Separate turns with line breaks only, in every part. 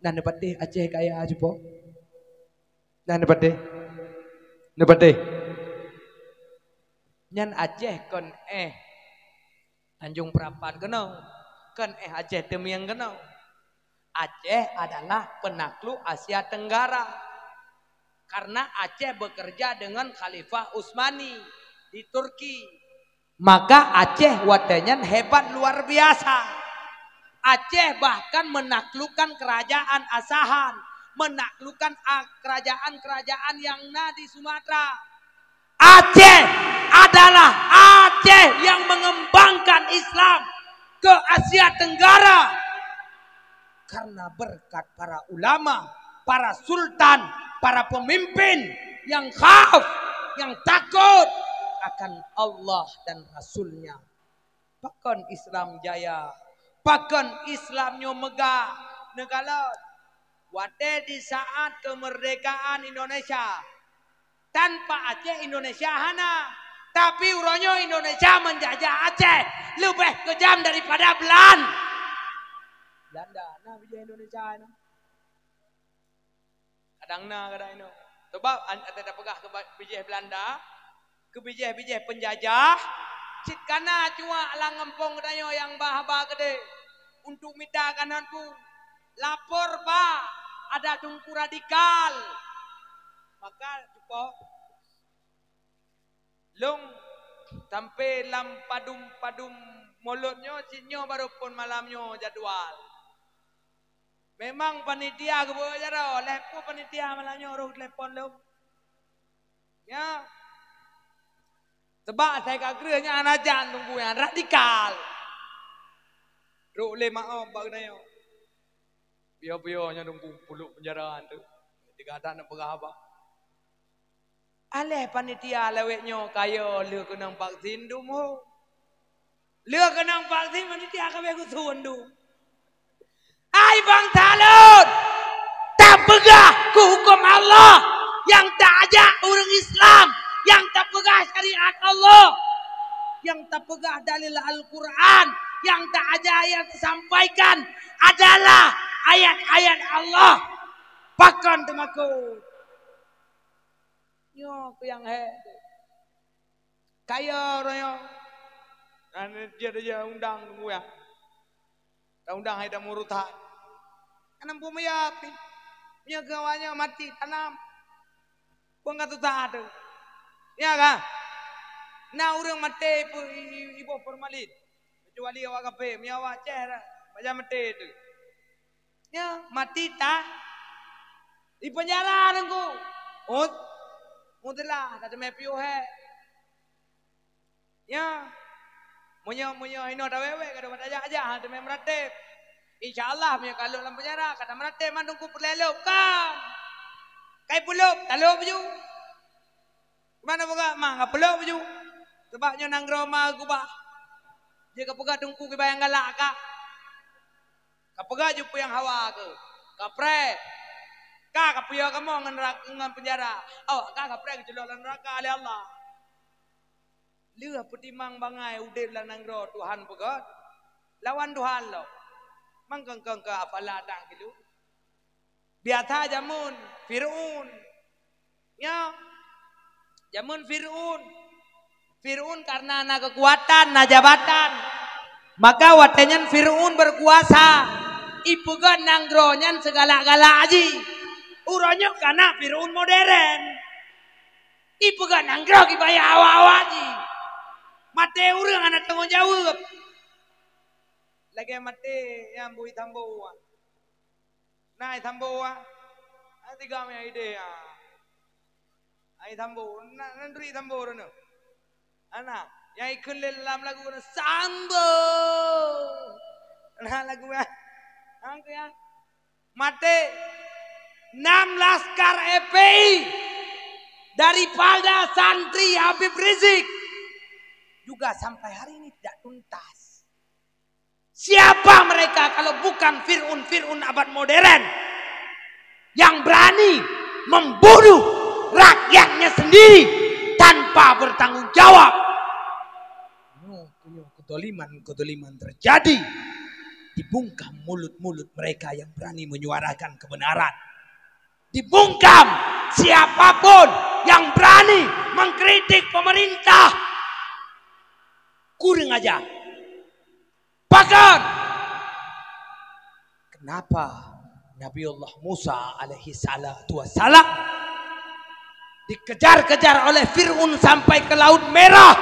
Nah dapat deh Aceh kaya aja po. Nah dapat deh. Dapat deh. Nyan Aceh kon Tanjung Prapan kenau. Kon Aceh Temiang kenau. Aceh adalah penakluk Asia Tenggara. Karena Aceh bekerja dengan Khalifah Utsmani di Turki. Maka Aceh wadanyan hebat luar biasa. Aceh bahkan menaklukkan kerajaan Asahan, menaklukkan kerajaan-kerajaan yang di Sumatera. Aceh adalah Aceh yang mengembangkan Islam ke Asia Tenggara. Karena berkat para ulama, para sultan, para pemimpin yang khauf, yang takut akan Allah dan Rasulnya. Bahkan Islam jaya. Bahkan Islamnya megah negara. Wate di saat kemerdekaan Indonesia. Tanpa Aceh Indonesia hana. Tapi uronyo Indonesia menjajah Aceh. Lebih kejam daripada Belanda. Nah bijaya Indonesia ini. Kadang ini. Sebab ada pegah ke bijaya Belanda. Ke bijaya penjajah. Cik kana cuma alang ngempong dayo yang bah-bah gede untuk minta kananku lapor pak ada tungku radikal maka cukup long sampai lam padum mulutnya sinyo baru pun malamnya jadwal memang panitia ke bawah jaro lepo panitia malamnya orang telepon lo ya. Sebab saya kagernya anak jangan tunggu yang radikal. Ruk le maaf bag nayo. Biar-biarnya tunggu puluk penjaraan tu. Tiga ada nak pegah apa. Aleh panitia leweknya kaya le kenang vaksin tu mo. Le kenang vaksin panitia kabeh ku sundu. Hai bang talun. Tak pegah ku hukum Allah yang tak ajak orang Islam. Yang tak pegah syariat Allah, yang tak pegah dalil Al-Quran, yang tak aja yang disampaikan adalah ayat-ayat Allah. Bahkan temaku, yo yang kaya royo, dia undang tunggu ya, undang ada murutan, kanam pumayap, punya kawannya mati tanam, gua nggak tahu tak ada. Ya kan? Nah orang mati ibu formalin. Kecuali awak kape, mi awak cera, macam mati itu. Ya mati tak? Di penjara nengku. Mudahlah, tak ada mepiu he. Ya, munyo ino dah wewe, kada mata aja, ada memeratip. InsyaAllah punya kalau dalam penjara, kada meratip mandungku perlelop kan. Kai pulup, talop je. Mana boga mah ngapelo baju. Sebabnya nang roma aku bah. Dia kapega dungku ke bayang galak ka. Kapega jupu yang hawa ke. Kapre. Ka kapuya kamu ngan penjara. Awak ka kapre ke jelok neraka oleh Allah. Leuh petimang bangai udin lan nang ro Tuhan pegat. Lawan Tuhan lo. Mangkang ka apala dang kilu. Biasa jamun Fir'un. Ya. Jamun Fir'un karena anak kekuatan, na jabatan. Maka watenyan Fir'un berkuasa. Ipuga nangronyan segala-gala aji. Uronyo karena Fir'un modern. Ipuga nanggro kibaya awa-awa aji. Mate urang anak tanggung jawab. Lagi mate yang bui tamboa. Nah tamboa. Nanti kami ide ya. Ai tambo, nandri tambo rono. Ana, yang ikut dalam lagu rono sambo. Nah lagu ya, angke ya. Mate 6 laskar FPI daripada santri Habib Rizik juga sampai hari ini tidak tuntas. Siapa mereka kalau bukan Fir'un abad modern yang berani membunuh rakyatnya sendiri tanpa bertanggung jawab. Kedoliman terjadi dibungkam mulut-mulut mereka yang berani menyuarakan kebenaran. Dibungkam siapapun yang berani mengkritik pemerintah. Kuring aja. Bahkan kenapa Nabiullah Musa alaihi salatu wassalam dikejar-kejar oleh Fir'aun sampai ke Laut Merah?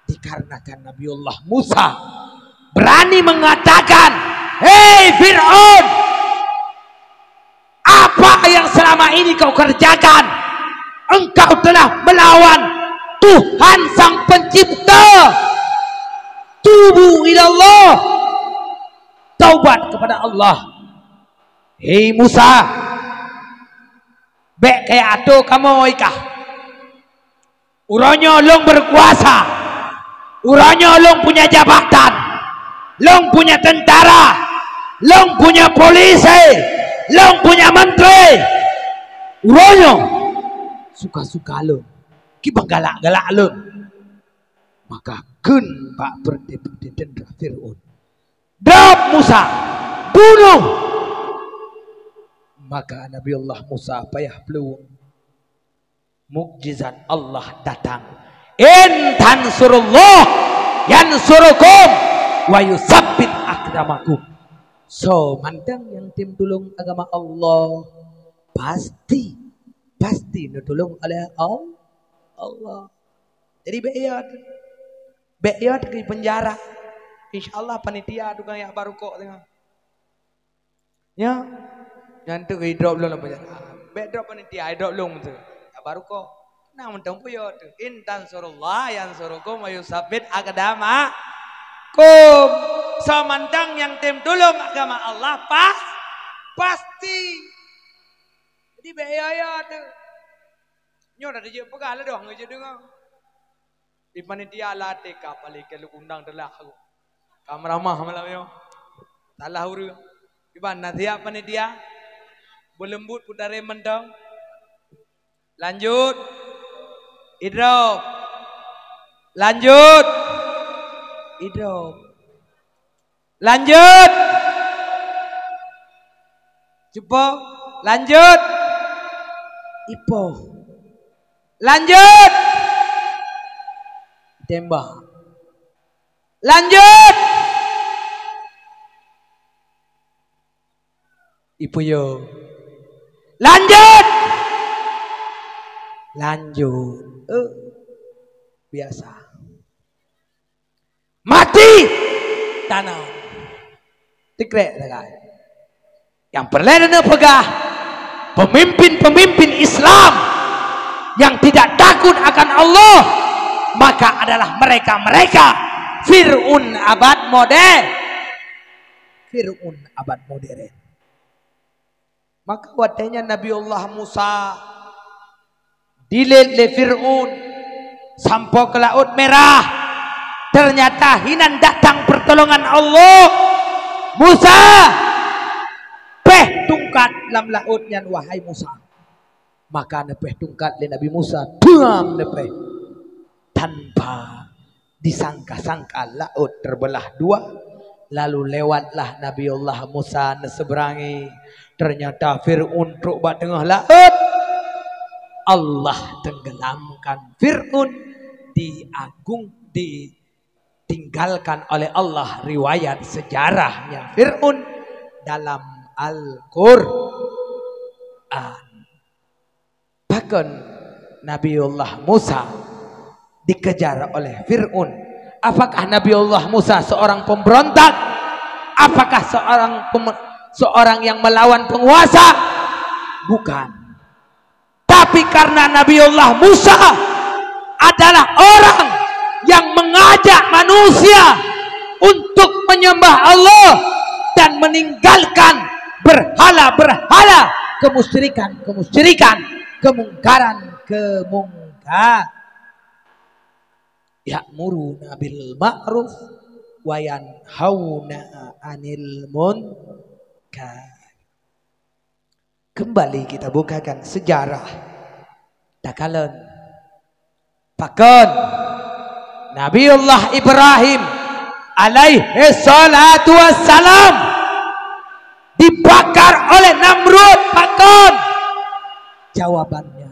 Dikarenakan Nabiullah Musa berani mengatakan, "Hei Fir'aun, apa yang selama ini kau kerjakan? Engkau telah melawan Tuhan Sang Pencipta. Tubu ilallah, taubat kepada Allah." Hei Musa, bek kayak atu kamu ikah. Uronyo long berkuasa, uronyo long punya jabatan, long punya tentara, long punya polisi, long punya menteri. Uronyo suka-suka long, kibang galak-galak long. Maka kun pak berdepati tentara Fir'aun. Dap Musa, bunuh. Maka Nabiullah Musa payah peluang. Mukjizat Allah datang. In tansurullah yansurukum wa yusabbit aqdamakum. So, mandang yang tim tolong agama Allah pasti ditolong oleh Allah. Jadi be'yat ke penjara. Insyaallah panitia tukang yang baru kok tengah. Ya. Yang tu hidup belum penjara. Be'drop panitia hidup belum tu. Ya baru kok. Nah mentang puyo tu. In tansurullah yansurukum wa yusabbit aqdamakum. Semandang yang tim tolong agama Allah pasti. Jadi be'yat tu. Nyo dah dia pegang lah doang aja dengar. Di panitia lah teka paling kalau undang telah aku. Kamramah malam yo. Salah huru. Di mana dia panitia? Belembut putare mendang. Lanjut. Idrop. Lanjut. Idrop. Lanjut. Coba. Lanjut. Ipo. Lanjut. Tembak. Lanjut. Ipo yo. Lanjut. Lanjut. Biasa. Mati. Tanah. Tikrek lah. Yang perlahan pegah. Pemimpin-pemimpin Islam yang tidak takut akan Allah, maka adalah mereka-mereka Fir'aun abad modern. Fir'aun abad modern. Maka watanya Nabiullah Musa dilele Fir'aun sampai ke Laut Merah. Ternyata hinan datang pertolongan Allah. Musa peh tungkat dalam laut yang wahai Musa. Maka nepeh tungkat le Nabi Musa tuang nepeh tanpa disangka-sangka laut terbelah dua. Lalu lewatlah Nabiullah Musa seberangi. Ternyata Fir'aun truk bat tengah laut. Allah tenggelamkan Fir'aun, ditinggalkan oleh Allah riwayat sejarahnya Fir'aun dalam Al-Quran. Bahkan Nabiullah Musa dikejar oleh Fir'aun. Apakah Nabiullah Musa seorang pemberontak? Apakah seorang yang melawan penguasa? Bukan. Tapi karena Nabiullah Musa adalah orang yang mengajak manusia untuk menyembah Allah dan meninggalkan berhala-berhala, kemusyrikan, kemungkaran. Ya'muruna bil ma'ruf wa yanhauna 'anil munkar. Kembali kita bukakan sejarah Takalan. Pakon Nabiullah Ibrahim alaihi salatu wassalam dibakar oleh Namrud. Pakon jawabannya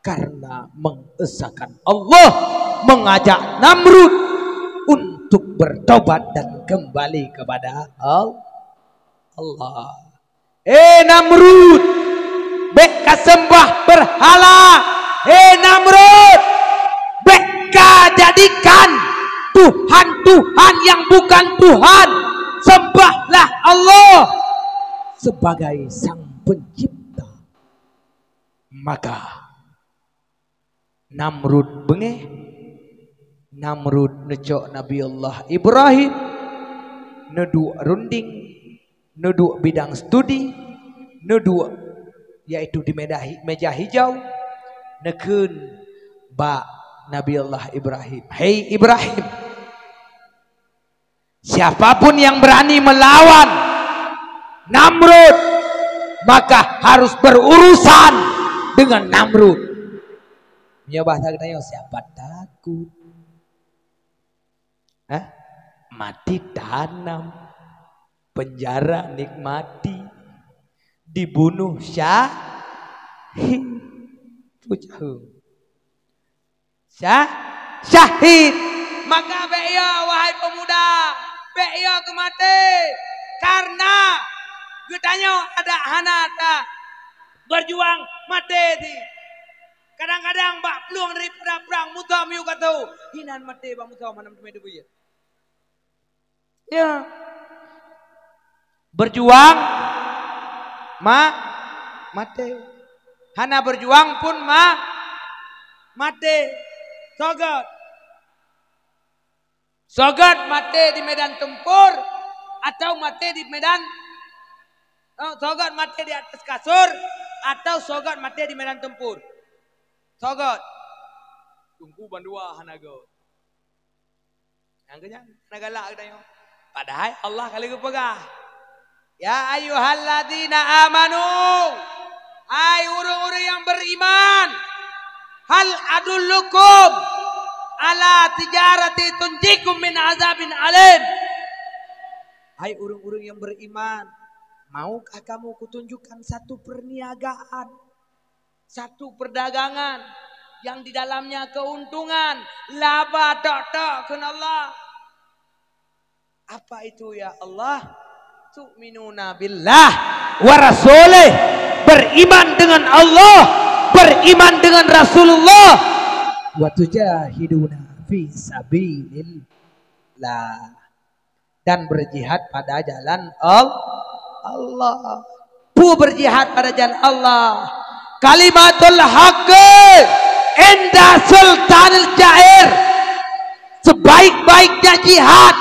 karena mengesahkan Allah, mengajak Namrud untuk bertobat dan kembali kepada Allah. Namrud, beka sembah berhala. Namrud, beka jadikan Tuhan-Tuhan yang bukan Tuhan. Sembahlah Allah sebagai sang pencipta. Maka Namrud bengeh, Namrud necok Nabi Allah Ibrahim, neduk runding, neduk bidang studi, neduk yaitu di meja hijau, nekun ba Nabi Allah Ibrahim. Hei Ibrahim, siapapun yang berani melawan Namrud maka harus berurusan dengan Namrud. Punya bahasa katanya siapa takut? Mati tanam, penjara nikmati, dibunuh syahid. Syahid. Maka be'ya wahai pemuda, be'ya kemati. Karena katanya ada hanata berjuang mati di. Kadang-kadang bak peluang daripada perang muta miu kata hinan mati bak muta mana medu ya. Ya. Berjuang mati. Hana berjuang pun mati. Sogat mati di medan tempur atau mati di medan sogat mati di atas kasur atau sogat mati di medan tempur. Sogot tunggu bandua hanago yang kenyang nagalak katanya padahal Allah kali kepegah ya ayyuhalladzina amanu hai orang-orang yang beriman hal adullukum ala tijarati tunjikum min azabin alim. Hai orang-orang yang beriman, maukah kamu kutunjukkan satu perniagaan, satu perdagangan yang di dalamnya keuntungan, laba tok kena Allah. Apa itu ya Allah? Tu'minuna billah wa rasulih, beriman dengan Allah, beriman dengan Rasulullah, wa tujahiduna fi sabilillah, dan berjihad pada jalan Allah. Berjihad pada jalan Allah. Kalimatul haqqi inda sultanil jair. Sebaik-baiknya jihad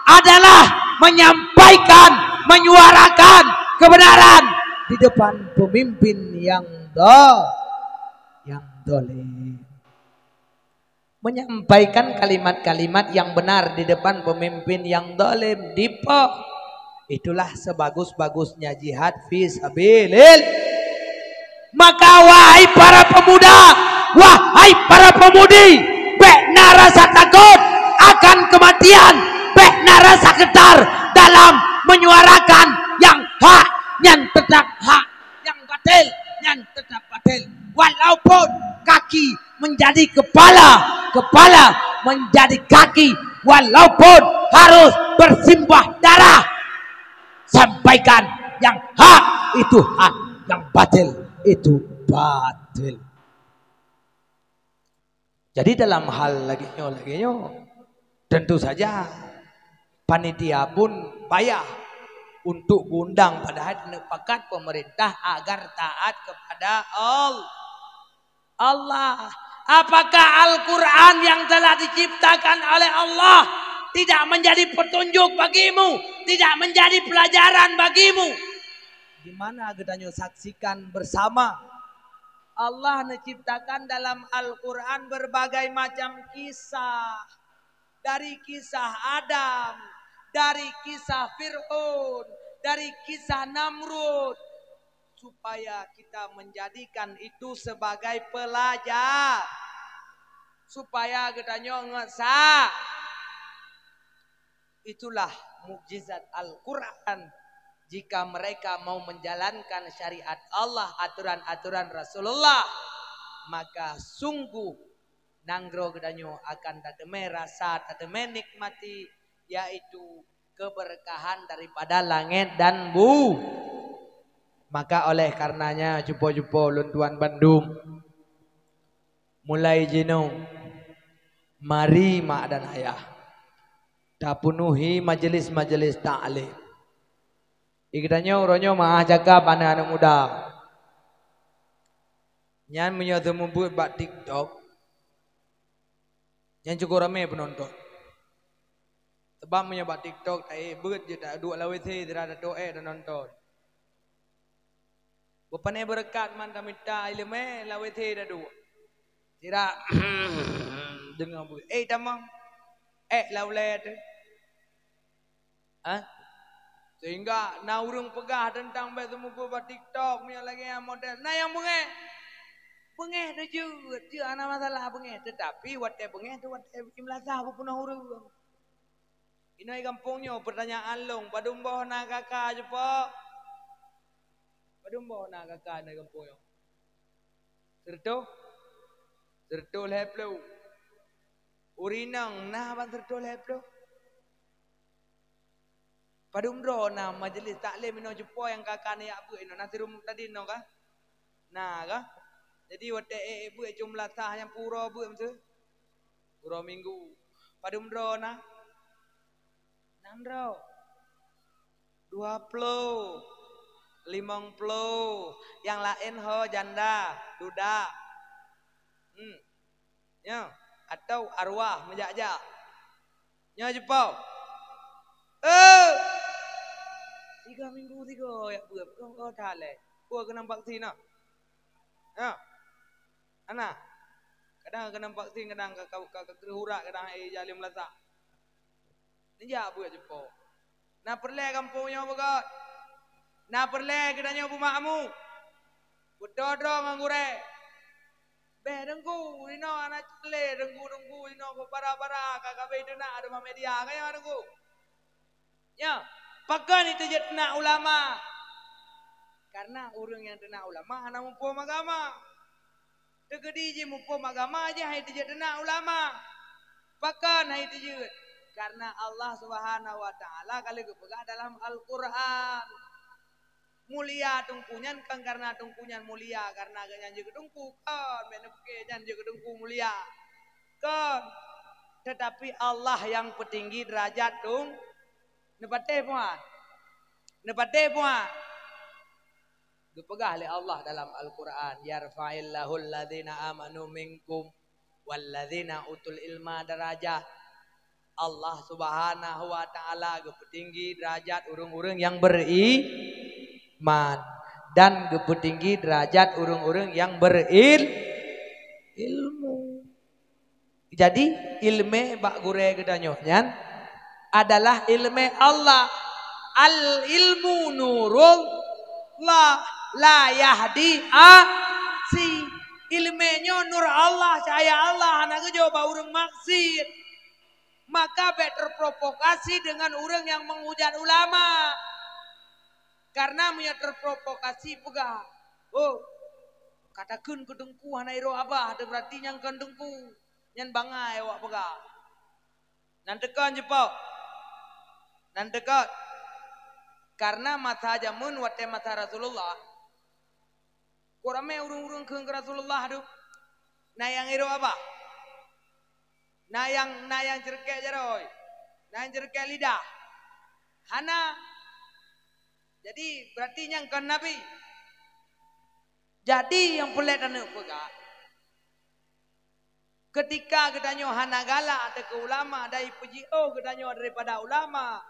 adalah menyampaikan, menyuarakan kebenaran di depan pemimpin yang dolim. Menyampaikan kalimat-kalimat yang benar di depan pemimpin yang dolim. Dipo, itulah sebagus-bagusnya jihad fi sabilillah. Maka wahai para pemuda, wahai para pemudi, bekna rasa takut akan kematian, bekna rasa getar dalam menyuarakan yang hak, yang tetap hak, yang batil, yang tetap batil. Walaupun kaki menjadi kepala, kepala menjadi kaki, walaupun harus bersimbah darah, sampaikan yang hak itu hak, yang batil itu batil. Jadi dalam hal lagi tentu saja panitia pun payah untuk undang padahal dinepakat pemerintah agar taat kepada Allah. Apakah Al-Quran yang telah diciptakan oleh Allah tidak menjadi petunjuk bagimu, tidak menjadi pelajaran bagimu? Di mana kita saksikan bersama Allah menciptakan dalam Al-Quran berbagai macam kisah. Dari kisah Adam, dari kisah Fir'aun, dari kisah Namrud. Supaya kita menjadikan itu sebagai pelajar. Supaya kita ngesah. Itulah mukjizat Al-Quran. Jika mereka mau menjalankan syariat Allah, aturan-aturan Rasulullah, maka sungguh nanggro gedanyo akan tateme rasa, tateme nikmati, yaitu keberkahan daripada langit dan Maka oleh karenanya jupo-jupo luntuan Bandung mulai jino, mari mak dan ayah tak penuhi majelis-majelis ta'lim. Ikutanya uronyo maah jaga pada anak muda. Nyan menyatu buat bak TikTok. Yang cukup ramai penonton. Sebab menyebab TikTok buat je tak dua lawisi tidak ada doa dan nonton. Bapane berkat manta minta ilmu lawisi dah dua. Tidak dengar buat. Tamang. Laulai tu. Sehingga na urung pegah tentang semua buat TikTok punya lagi yang model. Nah yang bengeh dah je ana masalah bengeh, tetapi wate bengeh tu wate imlazah punah urung. Inai kampungnya pertanyaan long padumboh na kakak je pak. Padumboh na kakak na kampungnya. Serto leplo. Urinang nah ban serto leplo. Padumro na majelis taklim ino jepo yang kakak ni abu ino nasi rum tadi ino kah? Nah kah? Jadi wate ibu jumlah sah yang pura bu betul? Pura minggu. Padumro na. Nandro. 20. 50. Yang lain ho janda, duda. Ya, atau arwah menjak-jak. Nya jepo. 3 minggu 3 ya buat kau dah le. Gua kena vaksin nak. Ya. Ana. Kadang kena vaksin, kadang kau kehurak, kadang jalim lasak. Ni ja buat jepo. Na perle kampungnya bagat. Na perle kedanya bu makmu. Budodro ngangure. Beh dengku ino anak cele dengku ino bara-bara kakak be dena ada media kaya dengku. Ya, pakan itu je tenak ulama. Karena orang yang tenak ulama hana mumpum agama. Tegedi je mumpum agama aja itu je tenak ulama. Pakan itu je. Karena Allah Subhanahu wa taala kali kepegah dalam Al-Qur'an. Mulia tungkunyan kan karena tungkunyan mulia karena ganyan je kedungku kan menepke jan je kedungku mulia. Kan tetapi Allah yang petinggi derajat tung nepate puan. Dipegah oleh Allah dalam Al-Qur'an, yarfa'illahu alladhina amanu minkum walladzina utul ilma darajat. Allah Subhanahu wa taala petinggi derajat urang-urang yang beriman dan petinggi derajat urang-urang yang berilmu. Jadi ilmu bak gure gedanyo nyan adalah ilmu Allah. Al ilmu nurul la yahdi si ilmunya nur Allah, cahaya Allah, anak coba urang maksud. Maka terprovokasi dengan orang yang menghujat ulama. Karena punya terprovokasi pegah. Oh, katakan kedengku hanairo abah, ada berarti yang kedengku. Yang bangai awak pegah. Nantekan je pak. Nantekan. Karena mata jamun wate mata Rasulullah. Kurame urung-urung ke Rasulullah aduh. Nah yang iro apa? Nah yang cerkek jaroy. Nah yang cerkek lidah. Hana. Jadi berarti yang kan Nabi. Jadi yang pelik dan pegah. Ketika kedanyo hana gala ada ke ulama, ada PGO kedanyo daripada ulama.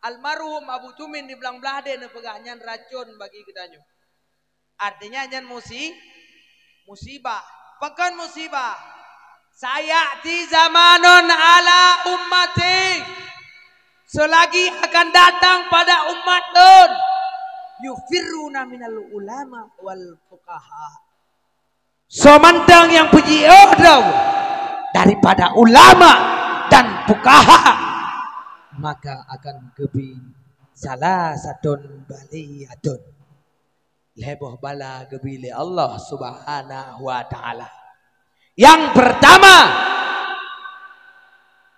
Almarhum Abu Tumin di belang-belah dia nepegah nyan racun bagi kedanyo. Artinya nyan musibah. Pekan musibah. Sayati zamanun ala ummati. Selagi akan datang pada umatun. Yufiruna minal ulama wal fuqaha. Somantang yang PGO daripada ulama dan fuqaha. maka akan gebi salah satun baliyatun leboh bala gebi li Allah subhanahu wa ta'ala. Yang pertama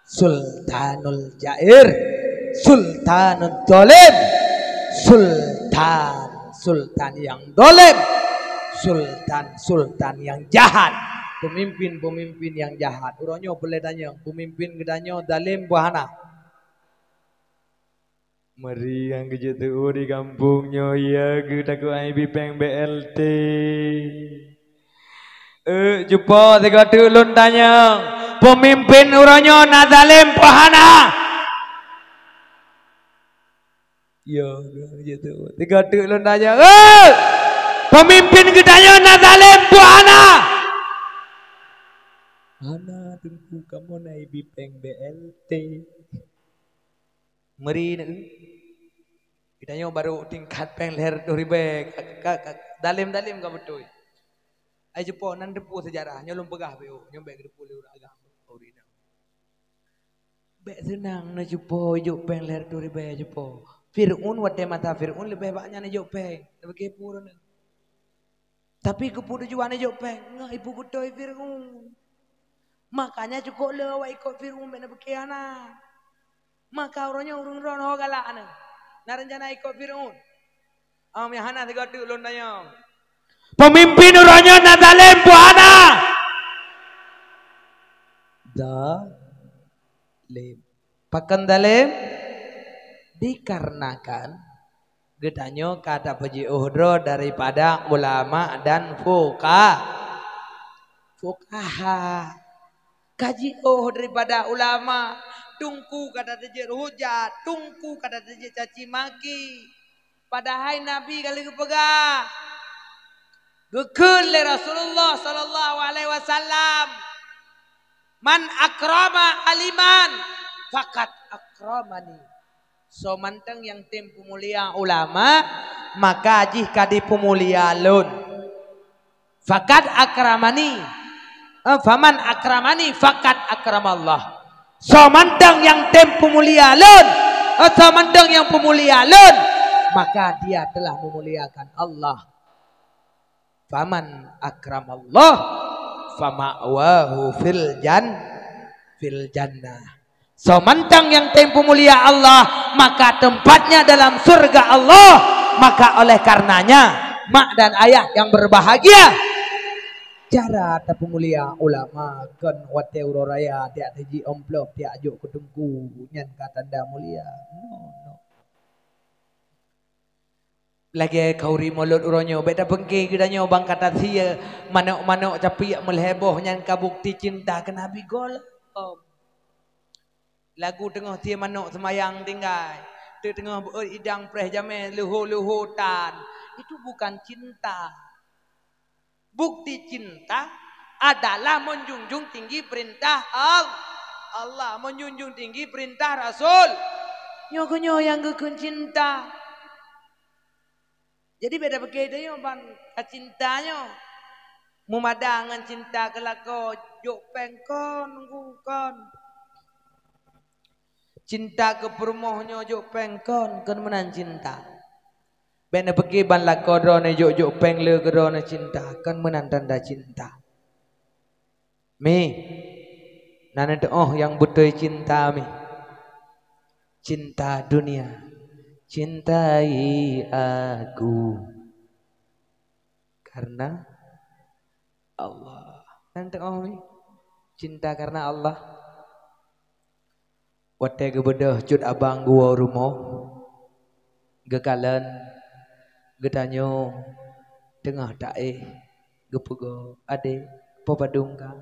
sultanul jair, sultanul dolim, sultan yang dolim, sultan yang jahat, pemimpin yang jahat. Uronyo boleh tanya, pemimpin gedanyo dalim buhana. Meri yang kejutu di kampungnya ya kita ku ai bipeng BLT. Jumpa tiga tulun tanya, pemimpin uronyo nadalim buhana. Ya gitu. Tiga tulun tanya, pemimpin gedanyo nadalim buhana. Ana tunggu kamu naik bipeng BLT. Meri kita baru tingkat peng leher tu ribe dalim ka betul. Ai jepo nan depu sejarah nyolong pegah beo nyombe depu le agama orina. Be senang na jepo juk peng leher tu ribe jepo. Fir'un wate mata Fir'un lebih banyak na juk peng. Lebih kepo na. Tapi kepu tujuan na juk peng ngah ibu betul Fir'un. Makanya cukup le wa ikut Fir'un be na bekiana. Maka orangnya urung-urung ho galak ana. Na rencana ikut Firaun. Ya hana tiga tu lon tanya. Pemimpin orangnya nadalim buana. Dalim. Pakan dalim dikarenakan gedanyo kata puji uhdro daripada ulama dan fuqaha. Kaji daripada ulama. Tungku kata terjadi hujat, tungku kata terjadi caci maki. Padahal Nabi kali kepegah. Gekul le Rasulullah sallallahu alaihi wasallam. Man akrama aliman fakat akramani. So manteng yang tim pemulia ulama maka jika di pemulia lun. Fakat akramani. Faman akramani fakat akramallah. So mandang yang tempu mulia lun, so mandang yang pemulia lun, maka dia telah memuliakan Allah. Faman akramallah, fama'wahu fil jannah. So mandang yang tempu mulia Allah, maka tempatnya dalam surga Allah. Maka oleh karenanya, mak dan ayah yang berbahagia. Cara tapi mulia ulama kan wate uroraya tiak teji omplop tiak ajuk ketengku nyan tanda mulia no. Lagi kauri mulut uronyo beda bengke gedanyo bang kata sia manok-manok capi melheboh nyan kabukti cinta ke Nabi gol. Lagu tengah tia manok semayang tinggal tengah idang preh jame luhu-luhutan itu bukan cinta. Bukti cinta adalah menjunjung tinggi perintah Allah, menjunjung tinggi perintah Rasul. Nyogonyo yang gekun cinta. Jadi beda begitu yo ban cintanya. Mumadangan cinta kelako juk pengkon ngukon. Cinta ke perumohnya juk pengkon kan menan cinta. Bena pergi ban lakodone juk peng le kedone cinta kan menan tanda cinta. Nanti yang betul cinta mi. Cinta dunia. Cintai aku karena Allah. Nanti mi. Cinta karena Allah. Wate gebedah cut abang gua rumah. Gekalan gedanyo tengah dae gepego ade po padungka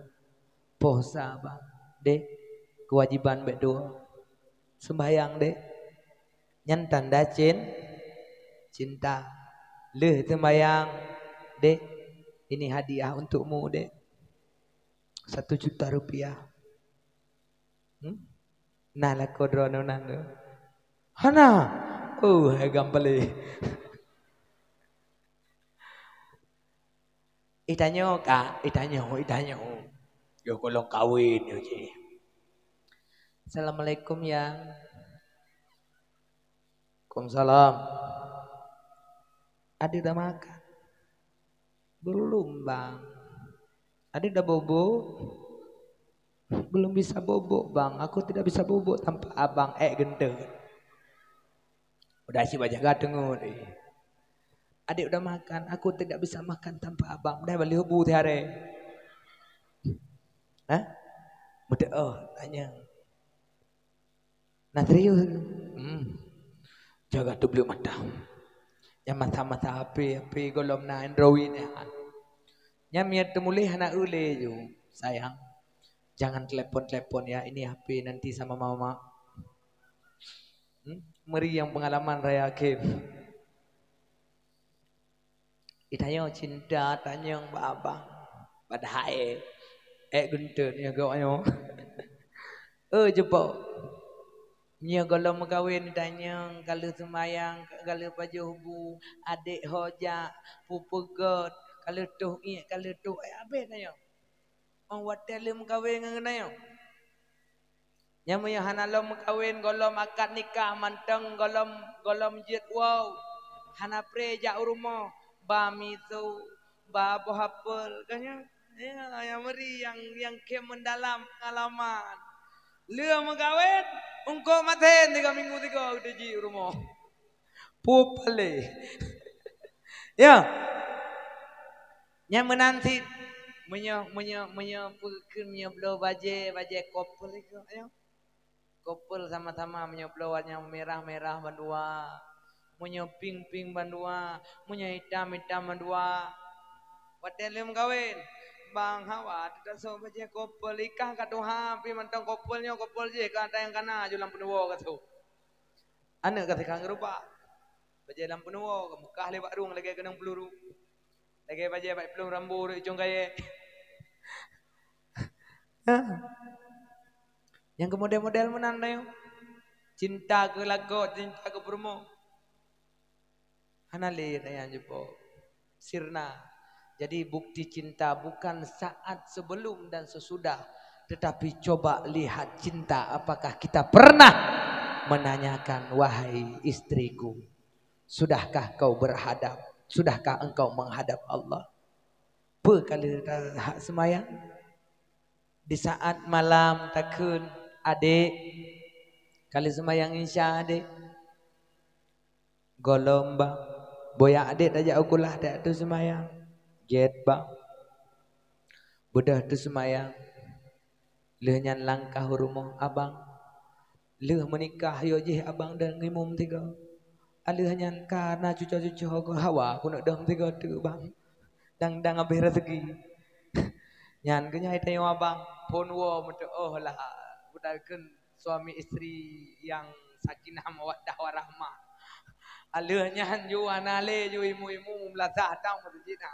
po sabang de kewajiban berdoa sembahyang de nyan tanda cinta leh sembahyang de ini hadiah untukmu de 1 juta rupiah nah la kodrono nando hana gampale Itanyo kak, itanyo. Yo kolong kawin yo je. Assalamualaikum yang. Waalaikumsalam. Adik udah makan? Belum bang. Adik udah bobo? Belum bisa bobo bang. Aku tidak bisa bobo tanpa abang gendeng. Udah sih banyak gadeng deh. Adik udah makan, aku tidak bisa makan tanpa abang. Udah balik hubu tiare. Hah? Mudah tanya. Nah serius. Jaga tu beli mata. Yang mata-mata api golom na Android ni. Yang miat temulih anak ule ju. Sayang. Jangan telepon-telepon ya. Ini HP nanti sama mama. Meri yang pengalaman raya Kim. Itanya cinta tanya yang abang. Padahal guntur ni agaknya. Jepok. Nya kalau mengkawin tanya kalau semayang kalau baju hubu adik hoja pupugot kalau tuh apa tanya orang watel mengkawin dengan tanya nya moyo hanalo mengkawin golom akad nikah manteng golom jet wow hana preja rumah ba mitu ba bohapel kanya ya meri yang ke mendalam pengalaman Lua mengkawin, ungkau maten 3 minggu 3 udah ji rumah. Pupale. Ya. Nya menanti menyo pukul menyo blow baje kopel itu ayo. Kopel sama-sama menyo blowannya merah bandua. Menyo pink bandua, menyo hitam bandua. Watel mengkawin. Bang Hawa tidak so baca kopel ikah katuha pi mantang kopelnya kopel je kata yang kana julang penuwo katu. Anak kata kang rupa. Baca lampu nuwo mukah lewat rung lagi kenang peluru. Lagi baca baik peluru rambu ujung kaya. Yang ke model-model menanda yo. Cinta ke lagu, cinta ke promo. Hanali tanya jepo. Sirna. Jadi bukti cinta bukan saat sebelum dan sesudah. Tetapi coba lihat cinta. Apakah kita pernah menanyakan, wahai istriku, sudahkah kau berhadap? Sudahkah engkau menghadap Allah? Kali semayang? Di saat malam takun adik. Kali semayang insya adik. Golombang. Boya adik aja ukulah adik tu semayang. Jet bang. Budah tu semayang. Lehnya langkah rumah abang. Leh menikah yo je abang dan ngimum 3. Alehnya karena cucu-cucu aku hawa aku nak dang 3 tu bang. Dang habis rezeki. Nyan kenya itayo abang pon wo metu lah budalkeun suami istri yang sakinah mawaddah warahmah. Alehnya ju anale ju imu-imu melazah tang berjina.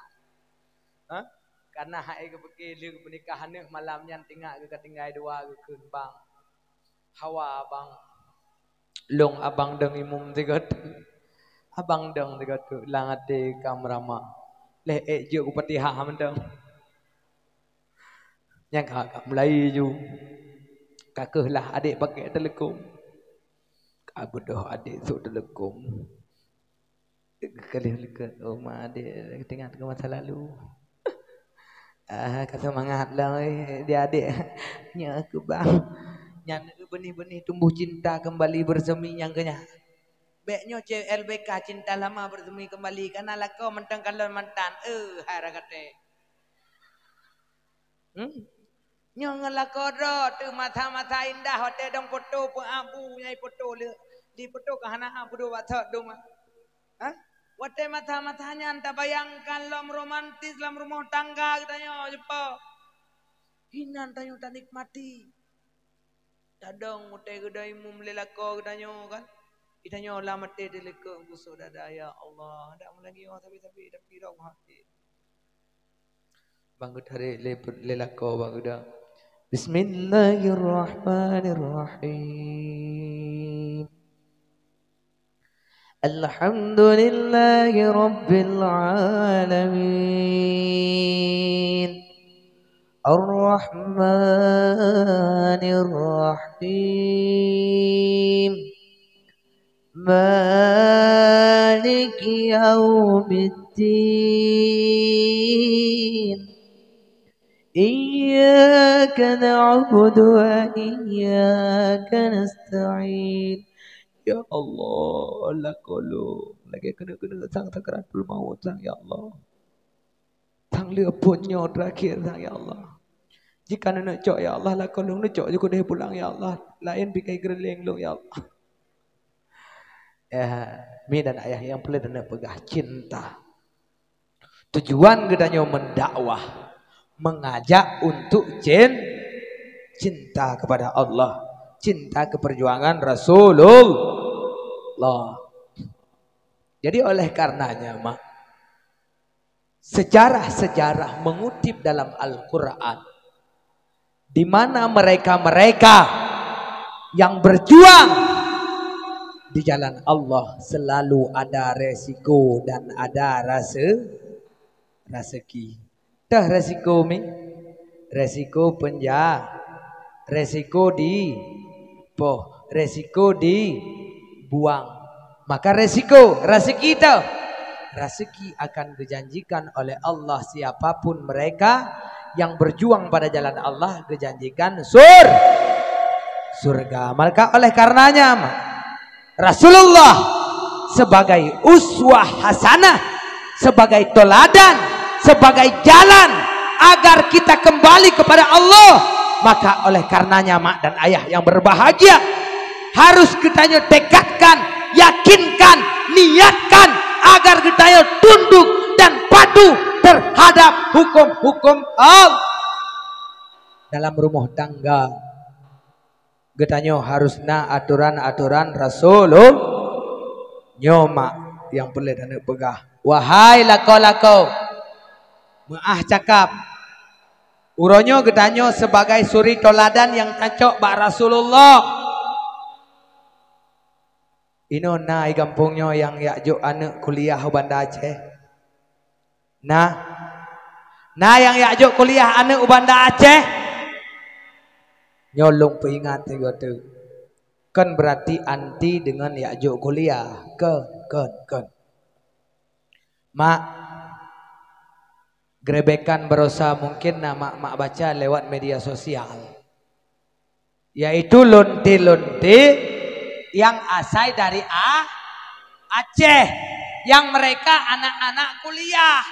Karena hai kepekil pernikahan ni malamnya tinggal ke tinggal 2 ke bang. Hawa bang. Long abang deng imum 3 tu. Abang deng 3 tu lang ate kamrama. Leh je ku patiha mendeng. Yang kakak mulai ju. Kakehlah adik pakai telekom. Aku dah adik tu telekom. Kali rumah adik tengah ke masa lalu. Kata semangat lah dia adik. Nya aku bang. Nya benih-benih tumbuh cinta kembali bersemi yang kenya. Beknya LBK cinta lama bersemi kembali karena lako mentang kalau mantan. Hara kata. Nya ngelako do tu mata-mata indah hotel dong foto pun abu nyai foto le. Di foto ke hana abu do watak dong. Wate mata-matanya anda bayangkan lam romantis lam rumah tangga katanya jepo. Hinan tanya tak nikmati. Tadong utai gedai mum lelako katanya kan. Itanya lah mati dileko busuk dada ya Allah. Tak lagi orang tapi dong hati. Bangku tarik lelako bangku dah. Bismillahirrahmanirrahim. Alhamdulillahi Rabbil Alamin Ar-Rahmanir Rahim
مالك يوم الدين إياك نعبد وإياك نستعين. Ya Allah, lakolo lagi kena sang sakaratul maut sang ya Allah. Sang lia punyo terakhir sang ya Allah. Jika nak cok ya Allah lakolo nak cok juga dah pulang ya Allah. Lain bikai gereleng lo ya Allah. Mi dan ayah yang pelit dan pegah cinta. Tujuan gedanya mendakwah, mengajak untuk cinta kepada Allah, cinta keperjuangan Rasulullah. Jadi oleh karenanya mak, sejarah-sejarah mengutip dalam Al-Quran di mana mereka-mereka yang berjuang di jalan Allah selalu ada resiko dan ada rezeki. Dah resiko mi, resiko penjara, resiko resiko dibuang. Maka rezeki itu, rezeki akan dijanjikan oleh Allah siapapun mereka yang berjuang pada jalan Allah dijanjikan surga. Maka oleh karenanya Rasulullah sebagai uswah hasanah, sebagai toladan, sebagai jalan agar kita kembali kepada Allah. Maka oleh karenanya mak dan ayah yang berbahagia, harus kita tekadkan, yakinkan, niatkan agar kita tunduk dan patuh terhadap hukum-hukum Allah. Dalam rumah tangga getanyo harusna aturan-aturan Rasulullah nyoma yang boleh dan pegah. Wahai lako-lako, maah cakap uronyo getanyo sebagai suri toladan yang cocok bak Rasulullah. Ino na kampungnya yang yakjuk anak kuliah Banda Aceh. Nah yang yakjuk kuliah anak Banda Aceh. Nyolong peringat juga tu. Kan berarti anti dengan yakjuk kuliah. Kan. Mak, gerebekan berosa mungkin mak baca lewat media sosial. Yaitu lonti-lonti yang asal dari Aceh. Yang mereka anak-anak kuliah.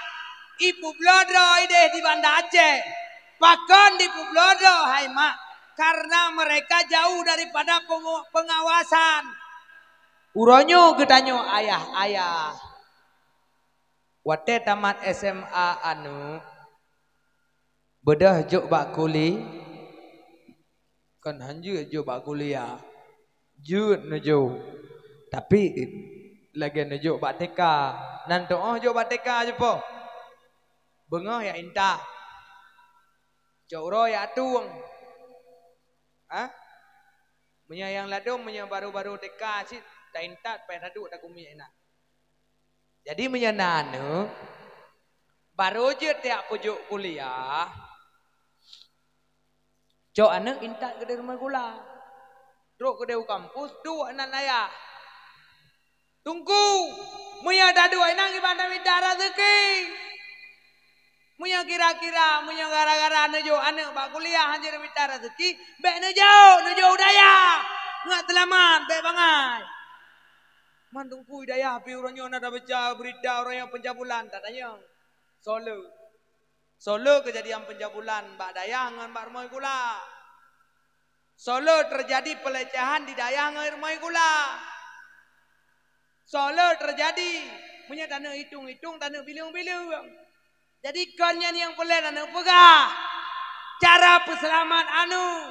Ibu blodo ide di Banda Aceh. Bahkan di Ibu blodo, hai mak. Karena mereka jauh daripada pengawasan. Uronyo gedanyo ayah. Wate tamat SMA anu bedah juk bak kuli. Kan hanju juk bak kuliah. Jut nuju. Tapi lagi nuju bak TK. Nanto juk bak TK je po. Bengah ya inta. Jauh ya tuang. Punya yang ladung, punya baru-baru TK sih, tak intat, pengen aduk tak kumia enak. Jadi punya nanu, baru je tiap pujuk kuliah, cok anak intat ke rumah gula, truk ke kampus, dua anak ayah. Tunggu, punya dah dua anak gimana bicara rezeki. Munya kira-kira, munya gara-gara nuju anak bak kuliah hanya minta rezeki, bek nuju daya, nggak selamat, bek bangai. Mandungku daya, api orangnya ada baca berita orang yang pencabulan, tak tanya. Solo kejadian pencabulan, bak daya dengan bak rumah gula. Solo terjadi pelecehan di daya dengan rumah gula. Solo terjadi, punya tanah hitung-hitung, tanah bilang-bilang. Jadi konyan yang boleh dan pegah cara peselamat anu.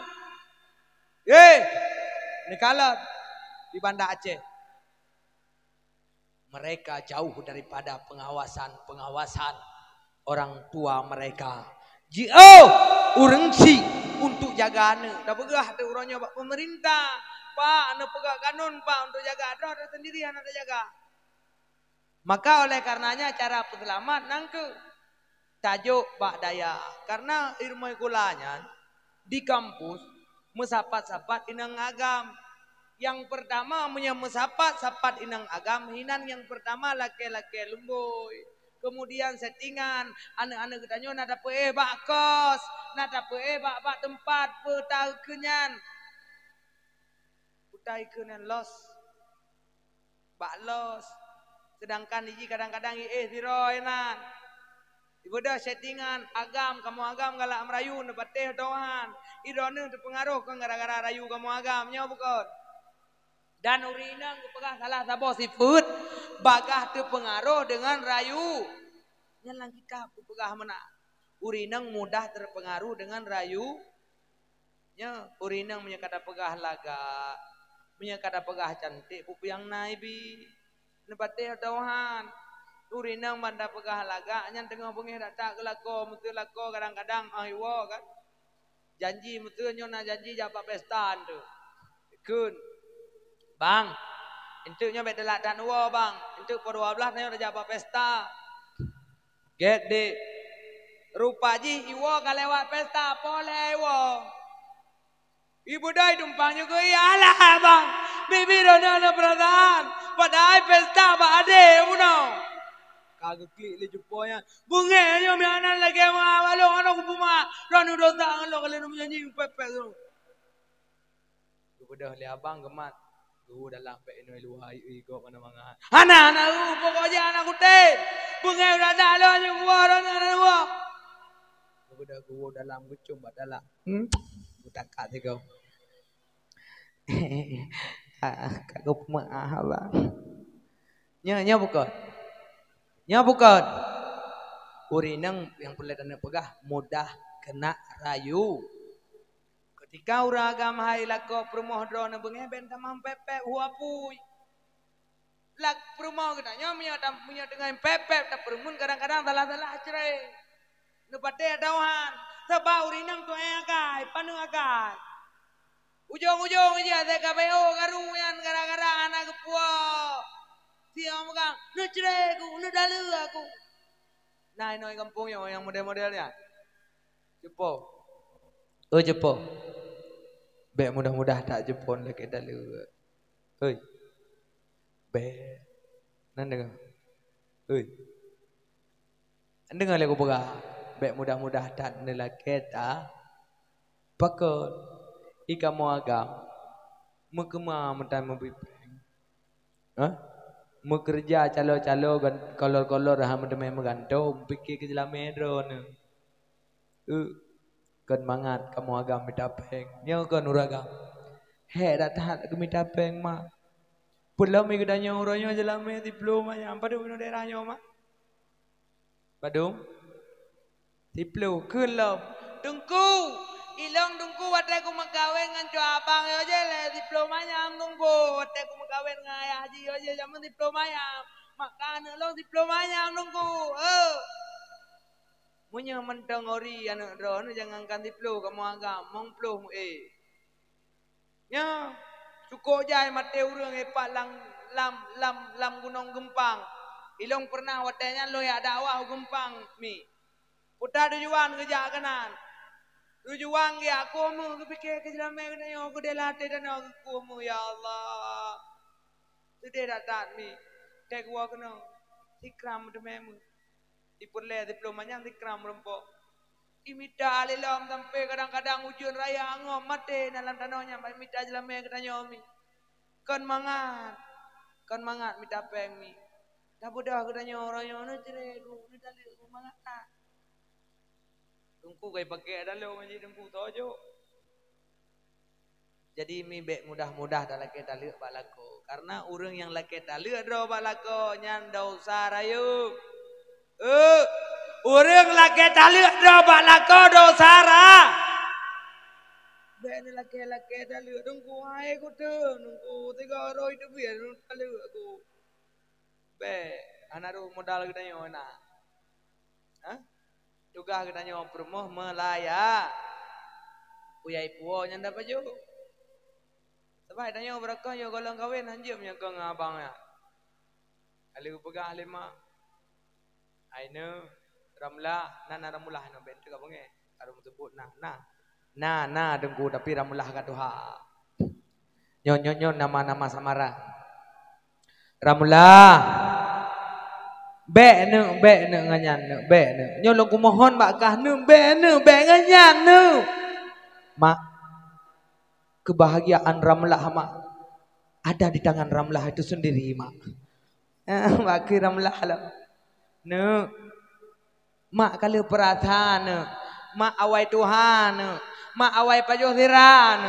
Nekalat di Banda Aceh. Mereka jauh daripada pengawasan orang tua mereka. Urengsi untuk jaga anu. Dah pegah tu orangnya bak pemerintah. Pak, anu pegah kanun pak untuk jaga. Ada sendiri anak jaga. Maka oleh karenanya cara peselamat nangke. Tajuk bak daya karena ilmu kulanya di kampus mesapat-sapat inang agam Yang pertama punya sapat inang agam hinan yang pertama laki-laki lumboy. Kemudian settingan anak-anak gedanyo nada bak kos, nada bak tempat petau kenyan. Utai kenyan los. Bak los. Sedangkan ini kadang-kadang tiroinan. Ibu dah settingan agam kamu agam galak merayu nepateh dohan. Irone terpengaruh kan gara-gara rayu kamu agamnya bukan. Dan urinang kepegah salah sabo sifut bagah terpengaruh dengan rayu. Nyalang kita kepegah mana? Urinang mudah terpengaruh dengan rayu. Nya urinang punya kata pegah laga, punya kata pegah cantik, pupu yang naibi. Nepateh dohan. Urinang banda pegah laga, nyan tengah bengih tak kelako, mutu lako kadang-kadang aiwo kan. Janji mutu nyona janji japa pesta tu. Kun. Bang, entuknya bedelak dan uwa bang, entuk po 12 nanya udah japa pesta. Gede. Rupa ji iwo kalewat pesta boleh iwo. Ibu dai tumpangnya ke iyalah bang. Bibi dona ada perasaan. Padahal pesta pak ade uno. Kagak klik le jeponya. Bungenya mi anak lagi ma balong anak kupuma. Ranu dosa lo kalian menyanyi pepet tu. Ibu dah li abang gemat. Dalam pe ino luai igo kana mga. Anak pokoknya anak kute. Bungai udah dalo nya gua gua. Udah gua dalam gucum badala. Utakat kau. Kagak maaf bang. Nya bukan. Nya bukan. Urinang yang peledana pegah mudah kena rayu. Ketika ura agama hai lako perumoh drone bengeben tamam pepe huapui. Lak perumoh katanya punya dengan pepe tak perumun kadang-kadang salah-salah cerai. Nepate dauhan. Sebab urinang tu agai panu agai. Ujung-ujung aja TKPO karuyan gara-gara anak kepua. Siang kang, nu cerai aku, nu dalu aku. Nah ini kampung yang model-modelnya. Cepo. Oh cepo. Be mudah-mudah tak jepon lagi dalu. Hei. Be. Nan dengar. Hei. Dengar lagu boga. Be mudah-mudah tak nelake ta. Pakot. Ika mo agam. Mekema mentan membipeng. Hah? Mekerja calo-calo kolor-kolor ham demai megantom pikir ke dalam medron. Kan mangat kamu agam mitapeng. Nyo kan uragam. He datang ke mitapeng ma. Pulau mi gedanya uronyo jalame diploma yang padu no daerahnya ma. Padung. Diplo kelop. Dengku. Ilong dengku wadah ku mengkawin ngan cu abang yo je le diplomanya am dengku. Wadah ku mengkawin ngan ayah haji yo je jaman diplomanya. Makan lo diplomanya am dengku. Munya mentang ori anak drone jangan ganti plu kamu agam mong plu mu nya cukup jai mate urang epak lam gunung gempang ilong pernah watanya lo ya dakwah gempang mi putar tujuan kerja kanan tujuan ya aku mu kepikir ke jalan me yo aku delate dan aku mu ya Allah sudah datang mi tek wa kena sikram dememu dipurle diplomanya dikram rempok imita alilom sampai kadang-kadang ujian raya ngom mate dalam tanahnya mai mita jelame katanya mi kan mangat mita pemi dah budak katanya orang nu cere ku nu dali ku mangat tungku kai pakai dalo menjadi tungku tojo jadi mi bek mudah-mudah dalam kita lihat balako karena urang yang laki tali adro balako nyan dosa rayu urang laki tali adro balako dosa ra bek ni laki tali tungku hai ku tu nungku tiga roi tu biar tali aku bek anaru modal kita nyona hah juga kita nyoba promoh melaya uyai puo nyanda baju sebab tanya berkah yo golong kawin anjir punya kau ngabangnya kali ku pegang lima aino ramlah nana ramulah no bentuk apa nge karo sebut nah dengku tapi ramulah ka tuha Nyo nama-nama samaran. Ramula. Be ne nganyan ne be ne. Nyo lo kumohon bakah ne be nganyan ne. Mak, kebahagiaan Ramlah mak ada di tangan Ramlah itu sendiri mak. Mak ke Ramlah lah. Ne. Mak kalau perhatian, mak awai Tuhan, mak awai pajoh siran,